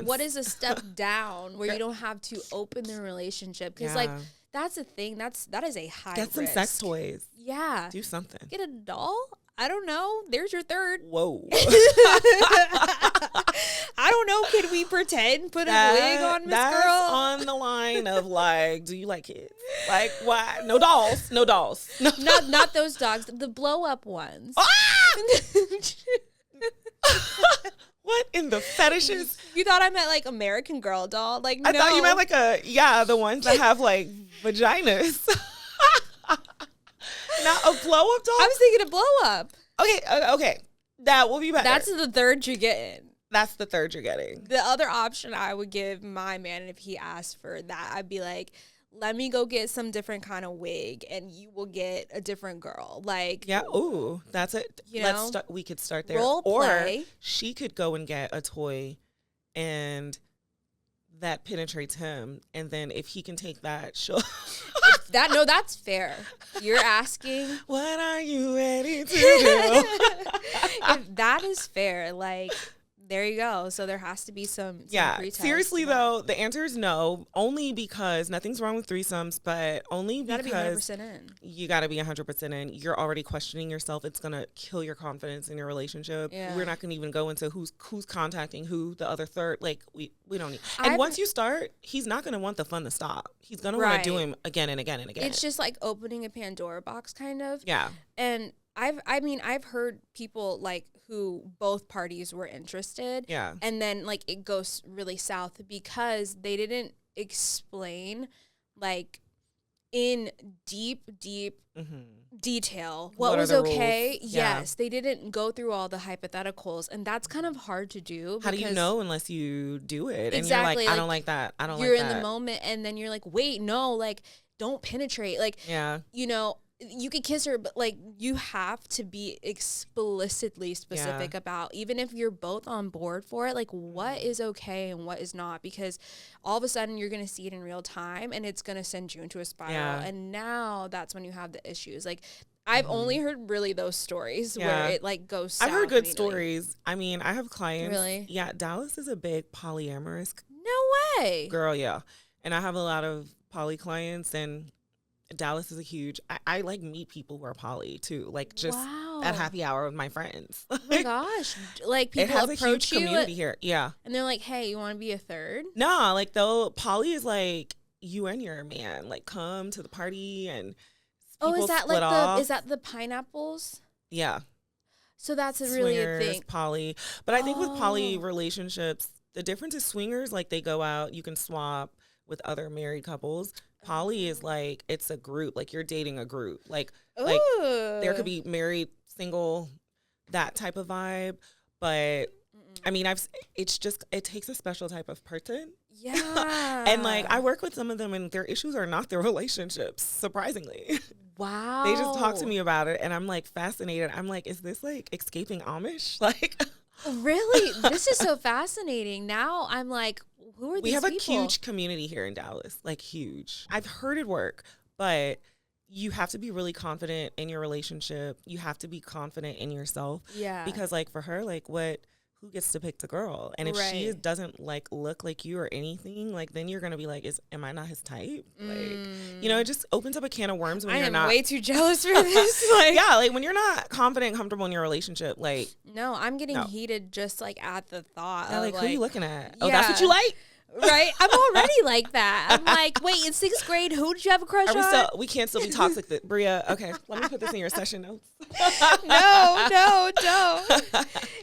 what is a step down where you don't have to open the relationship? Because that's a thing. That is a high risk. Get some sex toys. Yeah, do something. Get a doll. I don't know. There's your third. Whoa. I don't know. Can we pretend? Put a wig on, Miss That's Girl? On the line of like, do you like kids? Like, why? No dolls. No dolls. No. Not those dogs. The blow up ones. Ah! What in the fetishes? You thought I meant like American Girl doll? Like, no. I thought you meant like the ones that have like vaginas. Not a blow up doll? I was thinking a blow up. Okay. That will be better. That's the third you're getting. That's the third you're getting. The other option I would give my man, if he asked for that, I'd be like, let me go get some different kind of wig and you will get a different girl. Like, yeah, ooh, that's it. We could start there. Role play. Or she could go and get a toy and that penetrates him, and then if he can take that, she'll that's fair. You're asking, what are you ready to do? If that is fair, like, there you go. So there has to be some pretext. Seriously though, the answer is no, only because nothing's wrong with threesomes, but only because you gotta be 100% in. You gotta be 100% in. You're already questioning yourself. It's gonna kill your confidence in your relationship. Yeah. We're not gonna even go into who's contacting who, the other third. Like, we don't need. And once you start, he's not gonna want the fun to stop. He's gonna want to do him again and again and again. It's just like opening a Pandora box, kind of. Yeah. And I've heard people like who both parties were interested. Yeah. And then like it goes really south because they didn't explain like in deep detail what What are was the okay. rules? Yeah. Yes, they didn't go through all the hypotheticals, and that's kind of hard to do. How do you know unless you do it? And you're like, Exactly, I like, don't like that. I don't like you're that. in the moment, and then you're like, wait, no, like, don't penetrate. Like, Yeah. you know, you could kiss her, but like, you have to be explicitly specific about, even if you're both on board for it, like, what is okay and what is not, because all of a sudden you're going to see it in real time, and it's going to send you into a spiral. Yeah. And now that's when you have the issues. Like, I've only heard really those stories where it like goes south. I've heard good immediately. stories. I mean, I have clients. Really? Yeah, Dallas is a big polyamorous No way. girl, yeah. And I have a lot of poly clients, and Dallas is a huge, I like meet people who are poly too, like just at happy hour with my friends. Oh my gosh. Like, people it has approach a huge you community here. Yeah. and they're like, hey, you want to be a third? Nah, like though poly is like you and your man, like come to the party and Is that like off. is that the pineapples? Yeah. So that's really a Swingers, thing. poly. But I think with poly relationships, the difference is swingers, like they go out, you can swap with other married couples. Poly is like, it's a group, like you're dating a group. Like there could be married, single, that type of vibe. But I mean, it takes a special type of person. Yeah. And like, I work with some of them, and their issues are not their relationships, surprisingly. Wow. They just talk to me about it, and I'm like fascinated. I'm like, is this like escaping Amish? Like, really? This is so fascinating. Now I'm like, who are these we have people? a huge community here in Dallas, like huge. I've heard it work, but you have to be really confident in your relationship. You have to be confident in yourself. Yeah. Because like for her, like who gets to pick the girl? And if she doesn't like look like you or anything, like then you're gonna be like, am I not his type? Like, you know, it just opens up a can of worms when you're not. I am way too jealous for this. Like, yeah, like when you're not confident and comfortable in your relationship, like. No, I'm getting heated just like at the thought. Yeah, of, like who are you looking at? Yeah. Oh, that's what you like? Right? I'm already like that. I'm like, wait, in 6th grade, who did you have a crush on? We can't still be toxic. Bria, okay, let me put this in your session notes. No, don't.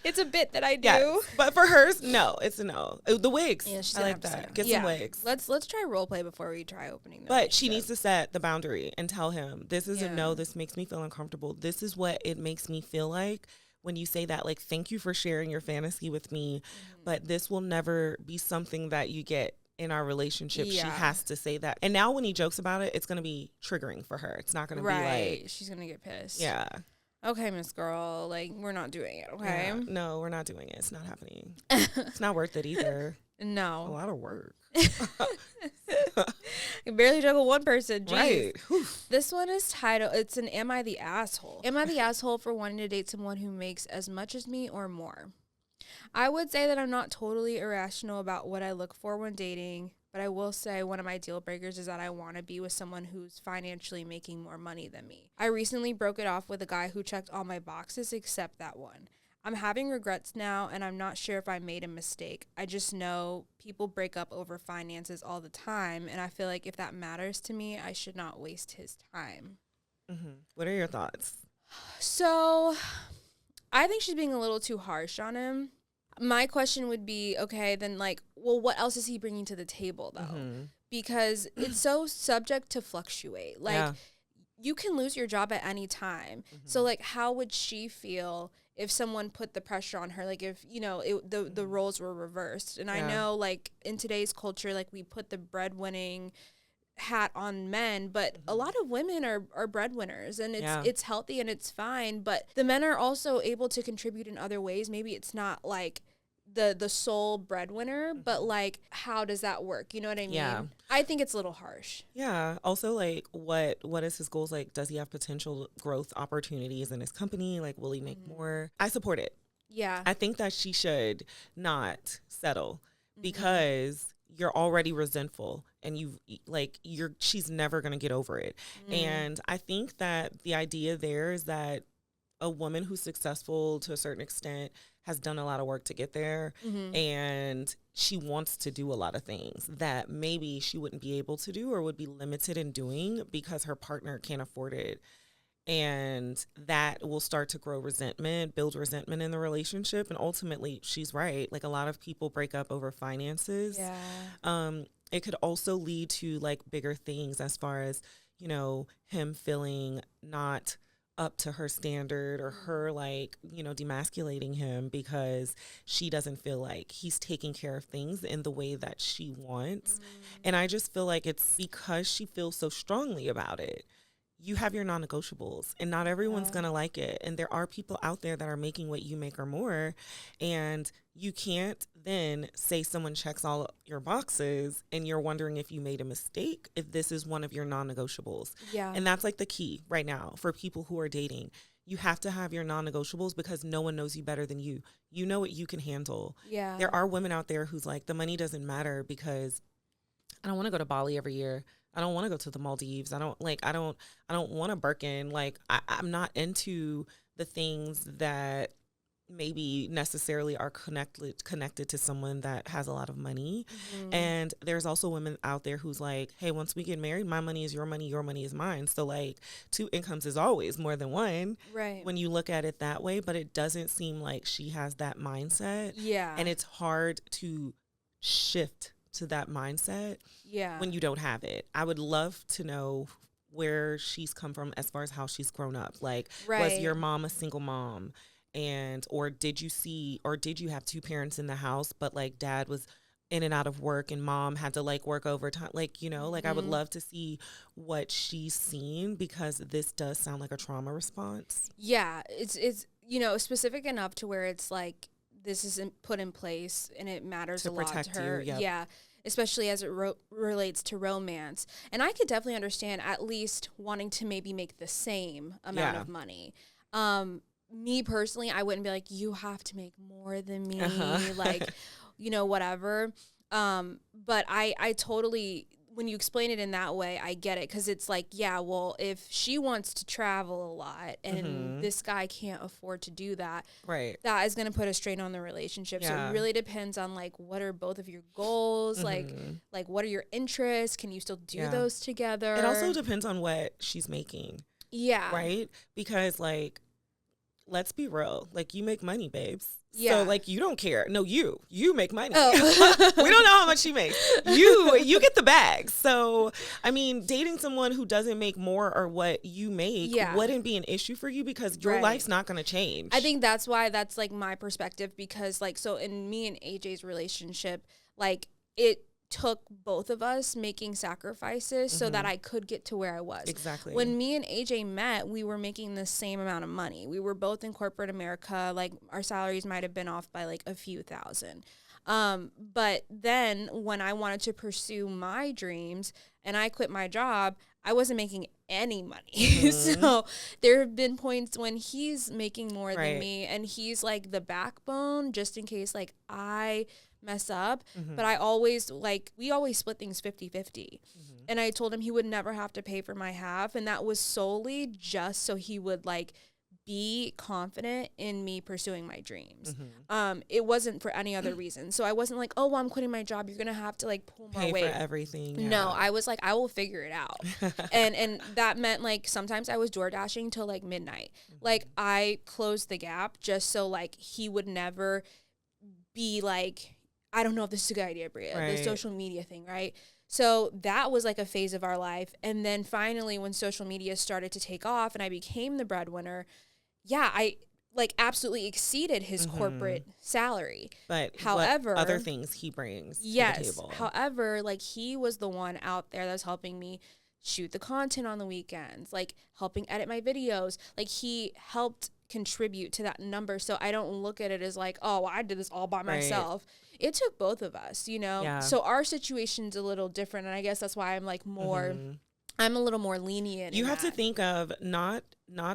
It's a bit that I do. Yes, but for hers, no, it's a no. The wigs, Yeah, she's I like that. Get some wigs. Let's try role play before we try opening them. But she needs to set the boundary and tell him, this is a no, this makes me feel uncomfortable. This is what it makes me feel like. When you say that, like, thank you for sharing your fantasy with me, but this will never be something that you get in our relationship. Yeah. She has to say that. And now when he jokes about it, it's going to be triggering for her. It's not going to be like. She's going to get pissed. Yeah. Okay, Miss Girl, like, we're not doing it, okay? Yeah. No, we're not doing it. It's not happening. It's not worth it either. No. A lot of work. I can barely juggle one person. Jeez. Right. This one is titled, it's an Am I the Asshole? Am I the asshole for wanting to date someone who makes as much as me or more? I would say that I'm not totally irrational about what I look for when dating, but I will say one of my deal breakers is that I want to be with someone who's financially making more money than me. I recently broke it off with a guy who checked all my boxes except that one. I'm having regrets now, and I'm not sure if I made a mistake. I just know people break up over finances all the time, and I feel like if that matters to me, I should not waste his time. Mm-hmm. What are your thoughts? So, I think she's being a little too harsh on him. My question would be, okay, then, like, well, what else is he bringing to the table, though? Mm-hmm. Because it's so subject to fluctuate. Like, you can lose your job at any time. Mm-hmm. So, like, how would she feel if someone put the pressure on her, like if, you know, the roles were reversed? And I know, like, in today's culture, like, we put the breadwinning hat on men, but a lot of women are breadwinners, and it's healthy and it's fine, but the men are also able to contribute in other ways. Maybe it's not like the sole breadwinner, but like, how does that work? You know what I mean? Yeah. I think it's a little harsh. Yeah. Also, like, what is his goals? Like, does he have potential growth opportunities in his company? Like, will he make more? I support it. Yeah. I think that she should not settle because you're already resentful, and she's never going to get over it. And I think that the idea there is that a woman who's successful to a certain extent has done a lot of work to get there, and she wants to do a lot of things that maybe she wouldn't be able to do or would be limited in doing because her partner can't afford it. And that will start to build resentment in the relationship. And ultimately, she's right. Like, a lot of people break up over finances. Yeah. it could also lead to like bigger things as far as, you know, him feeling not up to her standard or her like, you know, demasculating him because she doesn't feel like he's taking care of things in the way that she wants. And I just feel like it's because she feels so strongly about it. You have your non-negotiables and not everyone's going to like it. And there are people out there that are making what you make or more. And you can't then say someone checks all your boxes and you're wondering if you made a mistake, if this is one of your non-negotiables. Yeah. And that's like the key right now for people who are dating. You have to have your non-negotiables because no one knows you better than you. You know what you can handle. Yeah. There are women out there who's like, the money doesn't matter because I don't want to go to Bali every year. I don't want to go to the Maldives. I don't want a Birkin. Like I'm not into the things that maybe necessarily are connected to someone that has a lot of money. And there's also women out there who's like, hey, once we get married, my money is your money is mine. So like 2 incomes is always more than one. Right. When you look at it that way, but it doesn't seem like she has that mindset. Yeah. And it's hard to shift to that mindset when you don't have it. I would love to know where she's come from as far as how she's grown up. Like, was your mom a single mom? Or did you have 2 parents in the house, but like dad was in and out of work and mom had to like work overtime? Like, you know, like I would love to see what she's seen because this does sound like a trauma response. Yeah. It's, you know, specific enough to where it's like, this isn't put in place and it matters a lot to her. Yeah. Especially as it relates to romance. And I could definitely understand at least wanting to maybe make the same amount of money. Me personally, I wouldn't be like, you have to make more than me, like, you know, whatever. But I totally, when you explain it in that way, I get it. Because it's like, yeah, well, if she wants to travel a lot and this guy can't afford to do that, that is going to put a strain on the relationship. So it really depends on like, what are both of your goals? Like what are your interests? Can you still do those together? It also depends on what she's making. Yeah. Right? Because like, let's be real. Like, you make money, babes. Yeah. So, like, you don't care. No, you make money. Oh. We don't know how much she makes. You get the bag. So, I mean, dating someone who doesn't make more or what you make wouldn't be an issue for you because your life's not going to change. I think that's why that's, like, my perspective because, like, so in me and AJ's relationship, like, it took both of us making sacrifices so that I could get to where I was. Exactly. When me and AJ met, we were making the same amount of money. We were both in corporate America. Like, our salaries might have been off by like a few thousand. But then when I wanted to pursue my dreams and I quit my job, I wasn't making any money. So there have been points when he's making more than me and he's like the backbone just in case like I mess up. But I always we always split things 50-50. And I told him he would never have to pay for my half. And that was solely just so he would like be confident in me pursuing my dreams. It wasn't for any other reason. So I wasn't like, oh, well, I'm quitting my job. You're going to have to like pull more weight. Pay for everything. Yeah. No, I was like, I will figure it out. and that meant like sometimes I was door dashing till like midnight. Like I closed the gap just so like he would never be like, I don't know if this is a good idea, Bria, the social media thing, right? So that was like a phase of our life. And then finally when social media started to take off and I became the breadwinner, I like absolutely exceeded his corporate salary. But however, what other things he brings to the table. However, like he was the one out there that's helping me shoot the content on the weekends, like helping edit my videos. Like he helped contribute to that number. So I don't look at it as like, oh, I did this all by myself. It took both of us, you know? Yeah. So our situation's a little different. And I guess that's why I'm like more, I'm a little more lenient. You have to think of not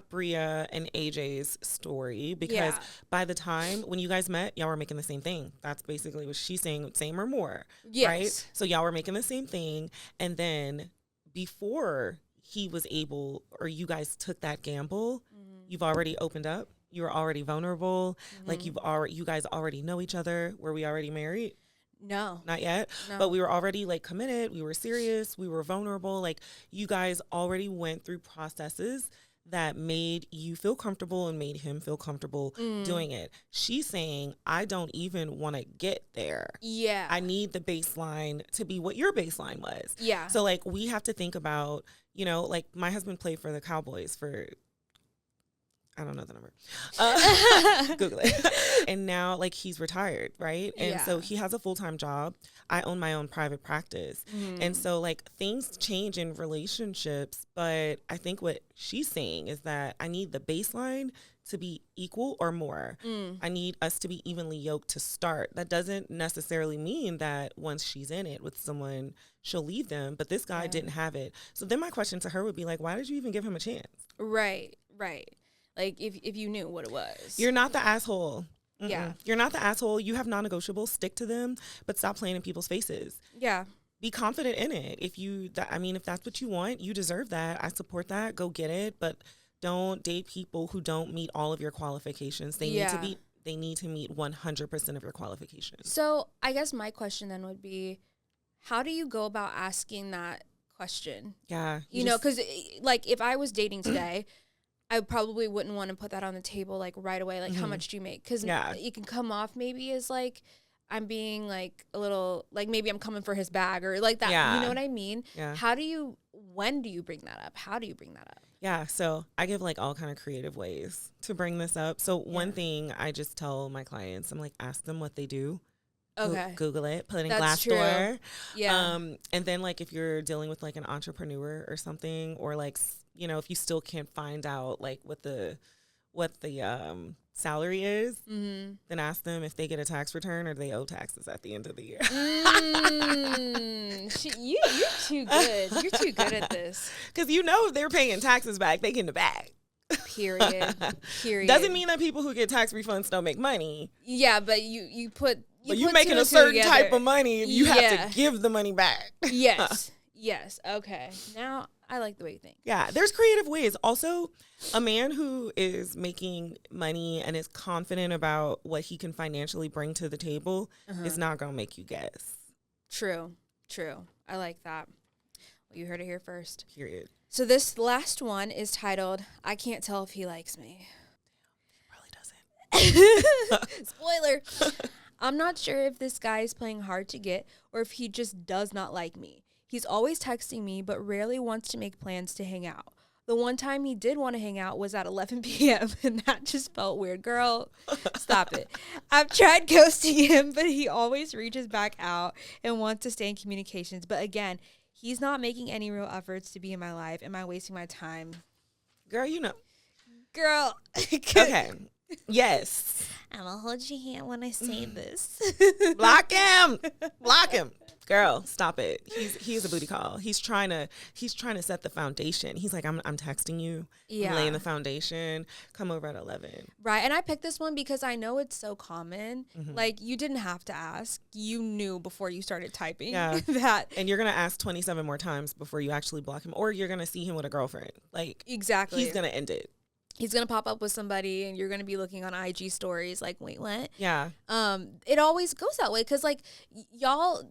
Bria and AJ's story because by the time when you guys met, y'all were making the same thing. That's basically what she's saying, same or more, right? So y'all were making the same thing. And then before he was able, or you guys took that gamble, you've already opened up. You were already vulnerable. Like you guys already know each other. Were we already married? No. Not yet. No. But we were already like committed. We were serious. We were vulnerable. Like you guys already went through processes that made you feel comfortable and made him feel comfortable doing it. She's saying, I don't even want to get there. Yeah. I need the baseline to be what your baseline was. Yeah. So, like, we have to think about, you know, like, my husband played for the Cowboys for, I don't know the number. Google it. And now, like, he's retired, right? And so he has a full-time job. I own my own private practice. And so, like, things change in relationships. But I think what she's saying is that I need the baseline to be equal or more. I need us to be evenly yoked to start. That doesn't necessarily mean that once she's in it with someone, she'll leave them. But this guy didn't have it. So then my question to her would be, like, why did you even give him a chance? Right. Like, if you knew what it was. You're not the asshole. Yeah. You're not the asshole. You have non-negotiables. Stick to them, but stop playing in people's faces. Yeah. Be confident in it. If that's what you want, you deserve that. I support that. Go get it. But don't date people who don't meet all of your qualifications. They need to meet 100% of your qualifications. So I guess my question then would be, how do you go about asking that question? Yeah. You know, because, like, if I was dating today, I probably wouldn't want to put that on the table, like, right away. Like, how much do you make? Because it can come off maybe as, like, I'm being, like, a little, like, maybe I'm coming for his bag or, like, that. Yeah. You know what I mean? Yeah. When do you bring that up? How do you bring that up? Yeah, so I give, like, all kind of creative ways to bring this up. So one thing I just tell my clients, I'm like, ask them what they do. Okay. Google it, put it in That's Glassdoor. True. Yeah. And then, like, if you're dealing with, like, an entrepreneur or something, or, like, you know, if you still can't find out, like, what the salary is, then ask them if they get a tax return or they owe taxes at the end of the year. You're too good. You're too good at this. Because you know if they're paying taxes back, they get in the bag. Period. Doesn't mean that people who get tax refunds don't make money. Yeah, but you put... But you're making a certain type of money. You have to give the money back. Yes. Okay. Now I like the way you think. Yeah. There's creative ways. Also, a man who is making money and is confident about what he can financially bring to the table is not going to make you guess. True. I like that. Well, you heard it here first. Period. So this last one is titled, I Can't Tell If He Likes Me. He probably doesn't. Spoiler. I'm not sure if this guy is playing hard to get or if he just does not like me. He's always texting me, but rarely wants to make plans to hang out. The one time he did want to hang out was at 11 p.m., and that just felt weird. Girl, stop it. I've tried ghosting him, but he always reaches back out and wants to stay in communications. But again, he's not making any real efforts to be in my life. Am I wasting my time? Girl, you know. Girl. Okay. Yes. I'm going to hold your hand when I say this. Block him. Girl, stop it. He's a booty call. He's trying to set the foundation. He's like, I'm texting you. Yeah. I'm laying the foundation. Come over at 11. Right. And I picked this one because I know it's so common. Like, you didn't have to ask. You knew before you started typing that. And you're going to ask 27 more times before you actually block him, or you're going to see him with a girlfriend. Like, exactly. He's going to end it. He's going to pop up with somebody and you're going to be looking on IG stories like, wait, what? Yeah. It always goes that way because, like, y'all,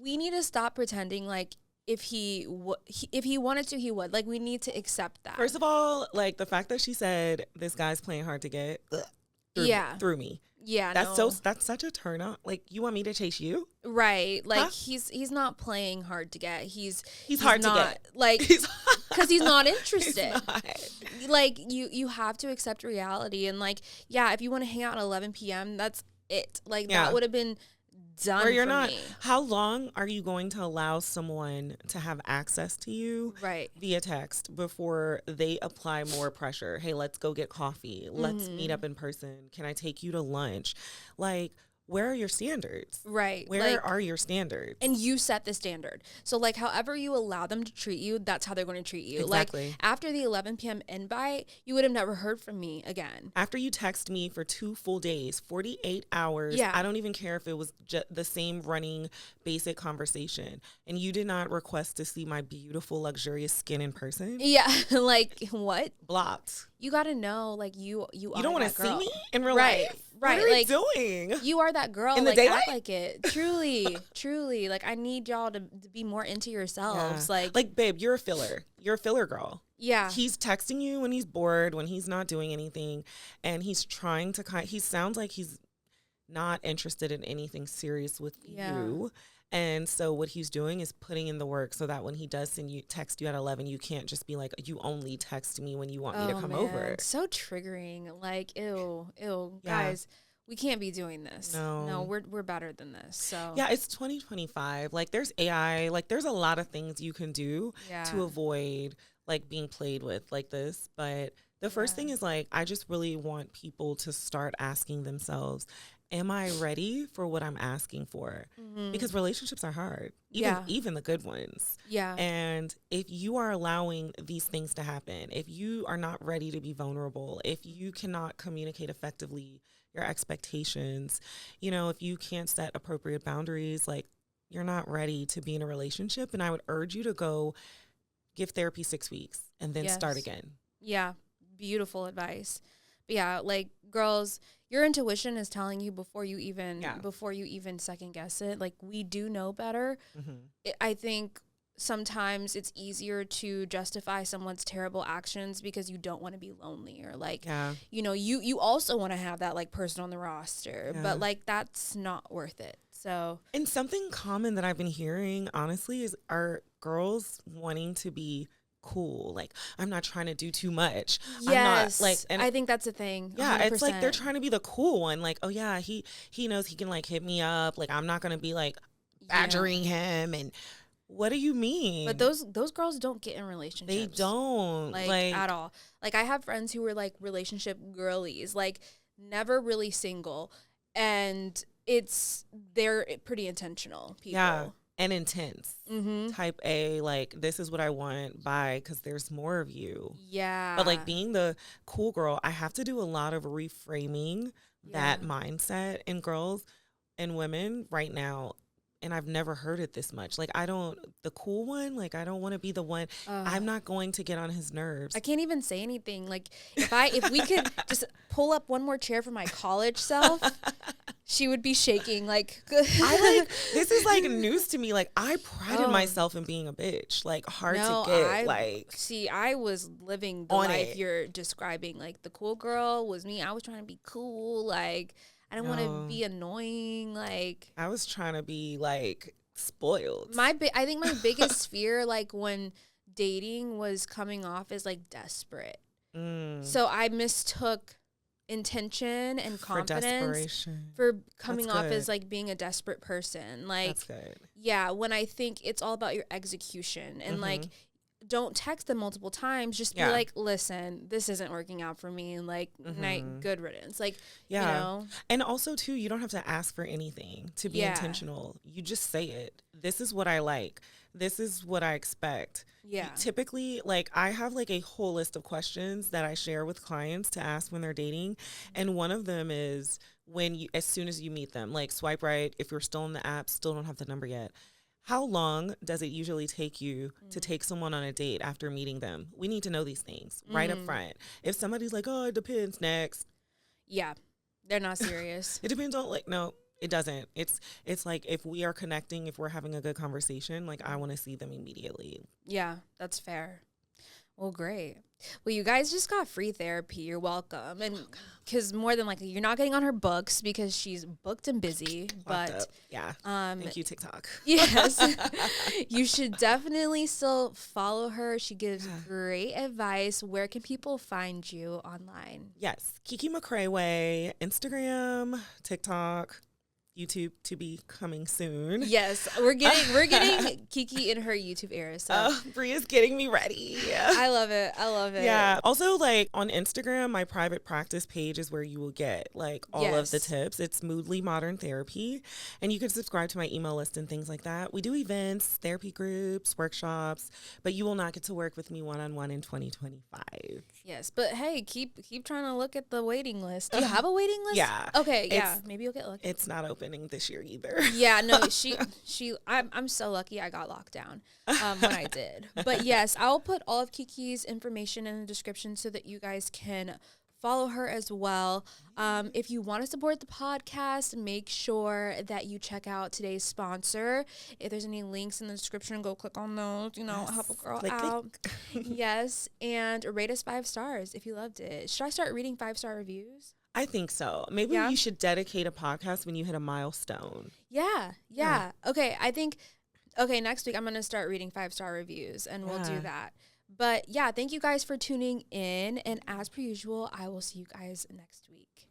we need to stop pretending like if he wanted to, he would. Like, we need to accept that. First of all, like, the fact that she said this guy's playing hard to get threw me. Yeah, that's such a turn on. Like, you want me to chase you? Right. Like, he's not playing hard to get. He's hard to get. Like, because he's not interested. He's not. Like, you have to accept reality. And, like, yeah, if you want to hang out at 11 p.m., that's it. Like, that would have been done. Or you're not. Me. How long are you going to allow someone to have access to you via text before they apply more pressure? Hey, let's go get coffee. Let's meet up in person. Can I take you to lunch? Like, where are your standards? Right. Where are your standards? And you set the standard. So, like, however you allow them to treat you, that's how they're going to treat you. Exactly. Like, after the 11 p.m. invite, you would have never heard from me again. After you text me for 2 full days, 48 hours, I don't even care if it was the same running basic conversation, and you did not request to see my beautiful, luxurious skin in person. Yeah. Like, what? Blocked. You got to know, like, you don't want to see me in real life? Right. What are like we doing? You are that girl. In the like daylight? Act like it. Truly, truly. Like I need y'all to be more into yourselves. Yeah. Like, babe, you're a filler. You're a filler girl. Yeah. He's texting you when he's bored, when he's not doing anything, and he's trying to he sounds like he's not interested in anything serious with you. And so what he's doing is putting in the work so that when he does text you at 11, you can't just be like, you only text me when you want me to come over. So triggering. Like, ew, Yeah. guys, we can't be doing this. No, we're better than this. So yeah, it's 2025. Like there's AI, like there's a lot of things you can do to avoid like being played with like this. But the first thing is like, I just really want people to start asking themselves, am I ready for what I'm asking for? Mm-hmm. Because relationships are hard, even the good ones. Yeah. And if you are allowing these things to happen, if you are not ready to be vulnerable, if you cannot communicate effectively your expectations, you know, if you can't set appropriate boundaries, like you're not ready to be in a relationship. And I would urge you to go give therapy 6 weeks and then start again. Yeah. Beautiful advice. But yeah, like girls, your intuition is telling you before you even second guess it. Like we do know better. Mm-hmm. I think sometimes it's easier to justify someone's terrible actions because you don't want to be lonely or like, you know, you also want to have that like person on the roster, but like that's not worth it. So, and something common that I've been hearing honestly is our girls wanting to be cool. Like, I'm not trying to do too much. Yes. I'm not, like, and I think that's a thing. Yeah. 100%. It's like they're trying to be the cool one. Like, oh yeah, he knows he can like hit me up. Like, I'm not going to be like badgering him. And what do you mean? But those girls don't get in relationships. They don't. Like at all. Like I have friends who were like relationship girlies, like never really single. And they're pretty intentional people. Yeah. And intense. Mm-hmm. Type A, like, this is what I want, bye, because there's more of you. Yeah. But, like, being the cool girl, I have to do a lot of reframing that mindset in girls and women right now. And I've never heard it this much. Like, the cool one, like, I don't want to be the one. I'm not going to get on his nerves. I can't even say anything. Like, if we could just pull up one more chair for my college self, she would be shaking. Like, this is like news to me. Like, I prided myself in being a bitch. Like, hard to get. See, I was living the life you're describing. Like, the cool girl was me. I was trying to be cool. Like, I didn't want to be annoying. Like, I was trying to be like spoiled. I think my biggest fear, like when dating, was coming off as like desperate. So I mistook intention and confidence for coming off as like being a desperate person. Like, that's good. Yeah, when I think it's all about your execution and like, don't text them multiple times. Just be like, listen, this isn't working out for me. And like, night, good riddance. Like, you know. And also, too, you don't have to ask for anything to be intentional. You just say it. This is what I like. This is what I expect. Yeah. Typically, like, I have like a whole list of questions that I share with clients to ask when they're dating. And one of them is as soon as you meet them, like, swipe right. If you're still on the app, still don't have the number yet. How long does it usually take you to take someone on a date after meeting them? We need to know these things right up front. If somebody's like, oh, it depends, next. Yeah, they're not serious. It depends on, like, no, it doesn't. It's like, if we are connecting, if we're having a good conversation, like, I want to see them immediately. Yeah, that's fair. Well, great. Well, you guys just got free therapy. You're welcome. And because more than likely, you're not getting on her books because she's booked and busy. But yeah, thank you, TikTok. Yes, you should definitely still follow her. She gives great advice. Where can people find you online? Yes, Kiki McCray way, Instagram, TikTok. YouTube to be coming soon. Yes, we're getting Kiki in her YouTube era. So Bria's getting me ready. I love it. Yeah. Also, like, on Instagram, my private practice page is where you will get like all of the tips. It's Moodly Modern Therapy, and you can subscribe to my email list and things like that. We do events, therapy groups, workshops, but you will not get to work with me one-on-one in 2025. Yes, but hey, keep trying to look at the waiting list. Do you have a waiting list? Yeah. Okay. Yeah. Maybe you'll get lucky. It's not opening this year either. Yeah. No. I'm so lucky I got locked down when I did. But yes, I'll put all of Kiki's information in the description so that you guys can follow her as well. If you want to support the podcast, make sure that you check out today's sponsor. If there's any links in the description, go click on those, help a girl out. Yes, and rate us 5 stars if you loved it. Should I start reading 5-star reviews? I think so. Maybe you should dedicate a podcast when you hit a milestone. Yeah. Okay, next week I'm going to start reading 5-star reviews, and we'll do that. But yeah, thank you guys for tuning in. And as per usual, I will see you guys next week.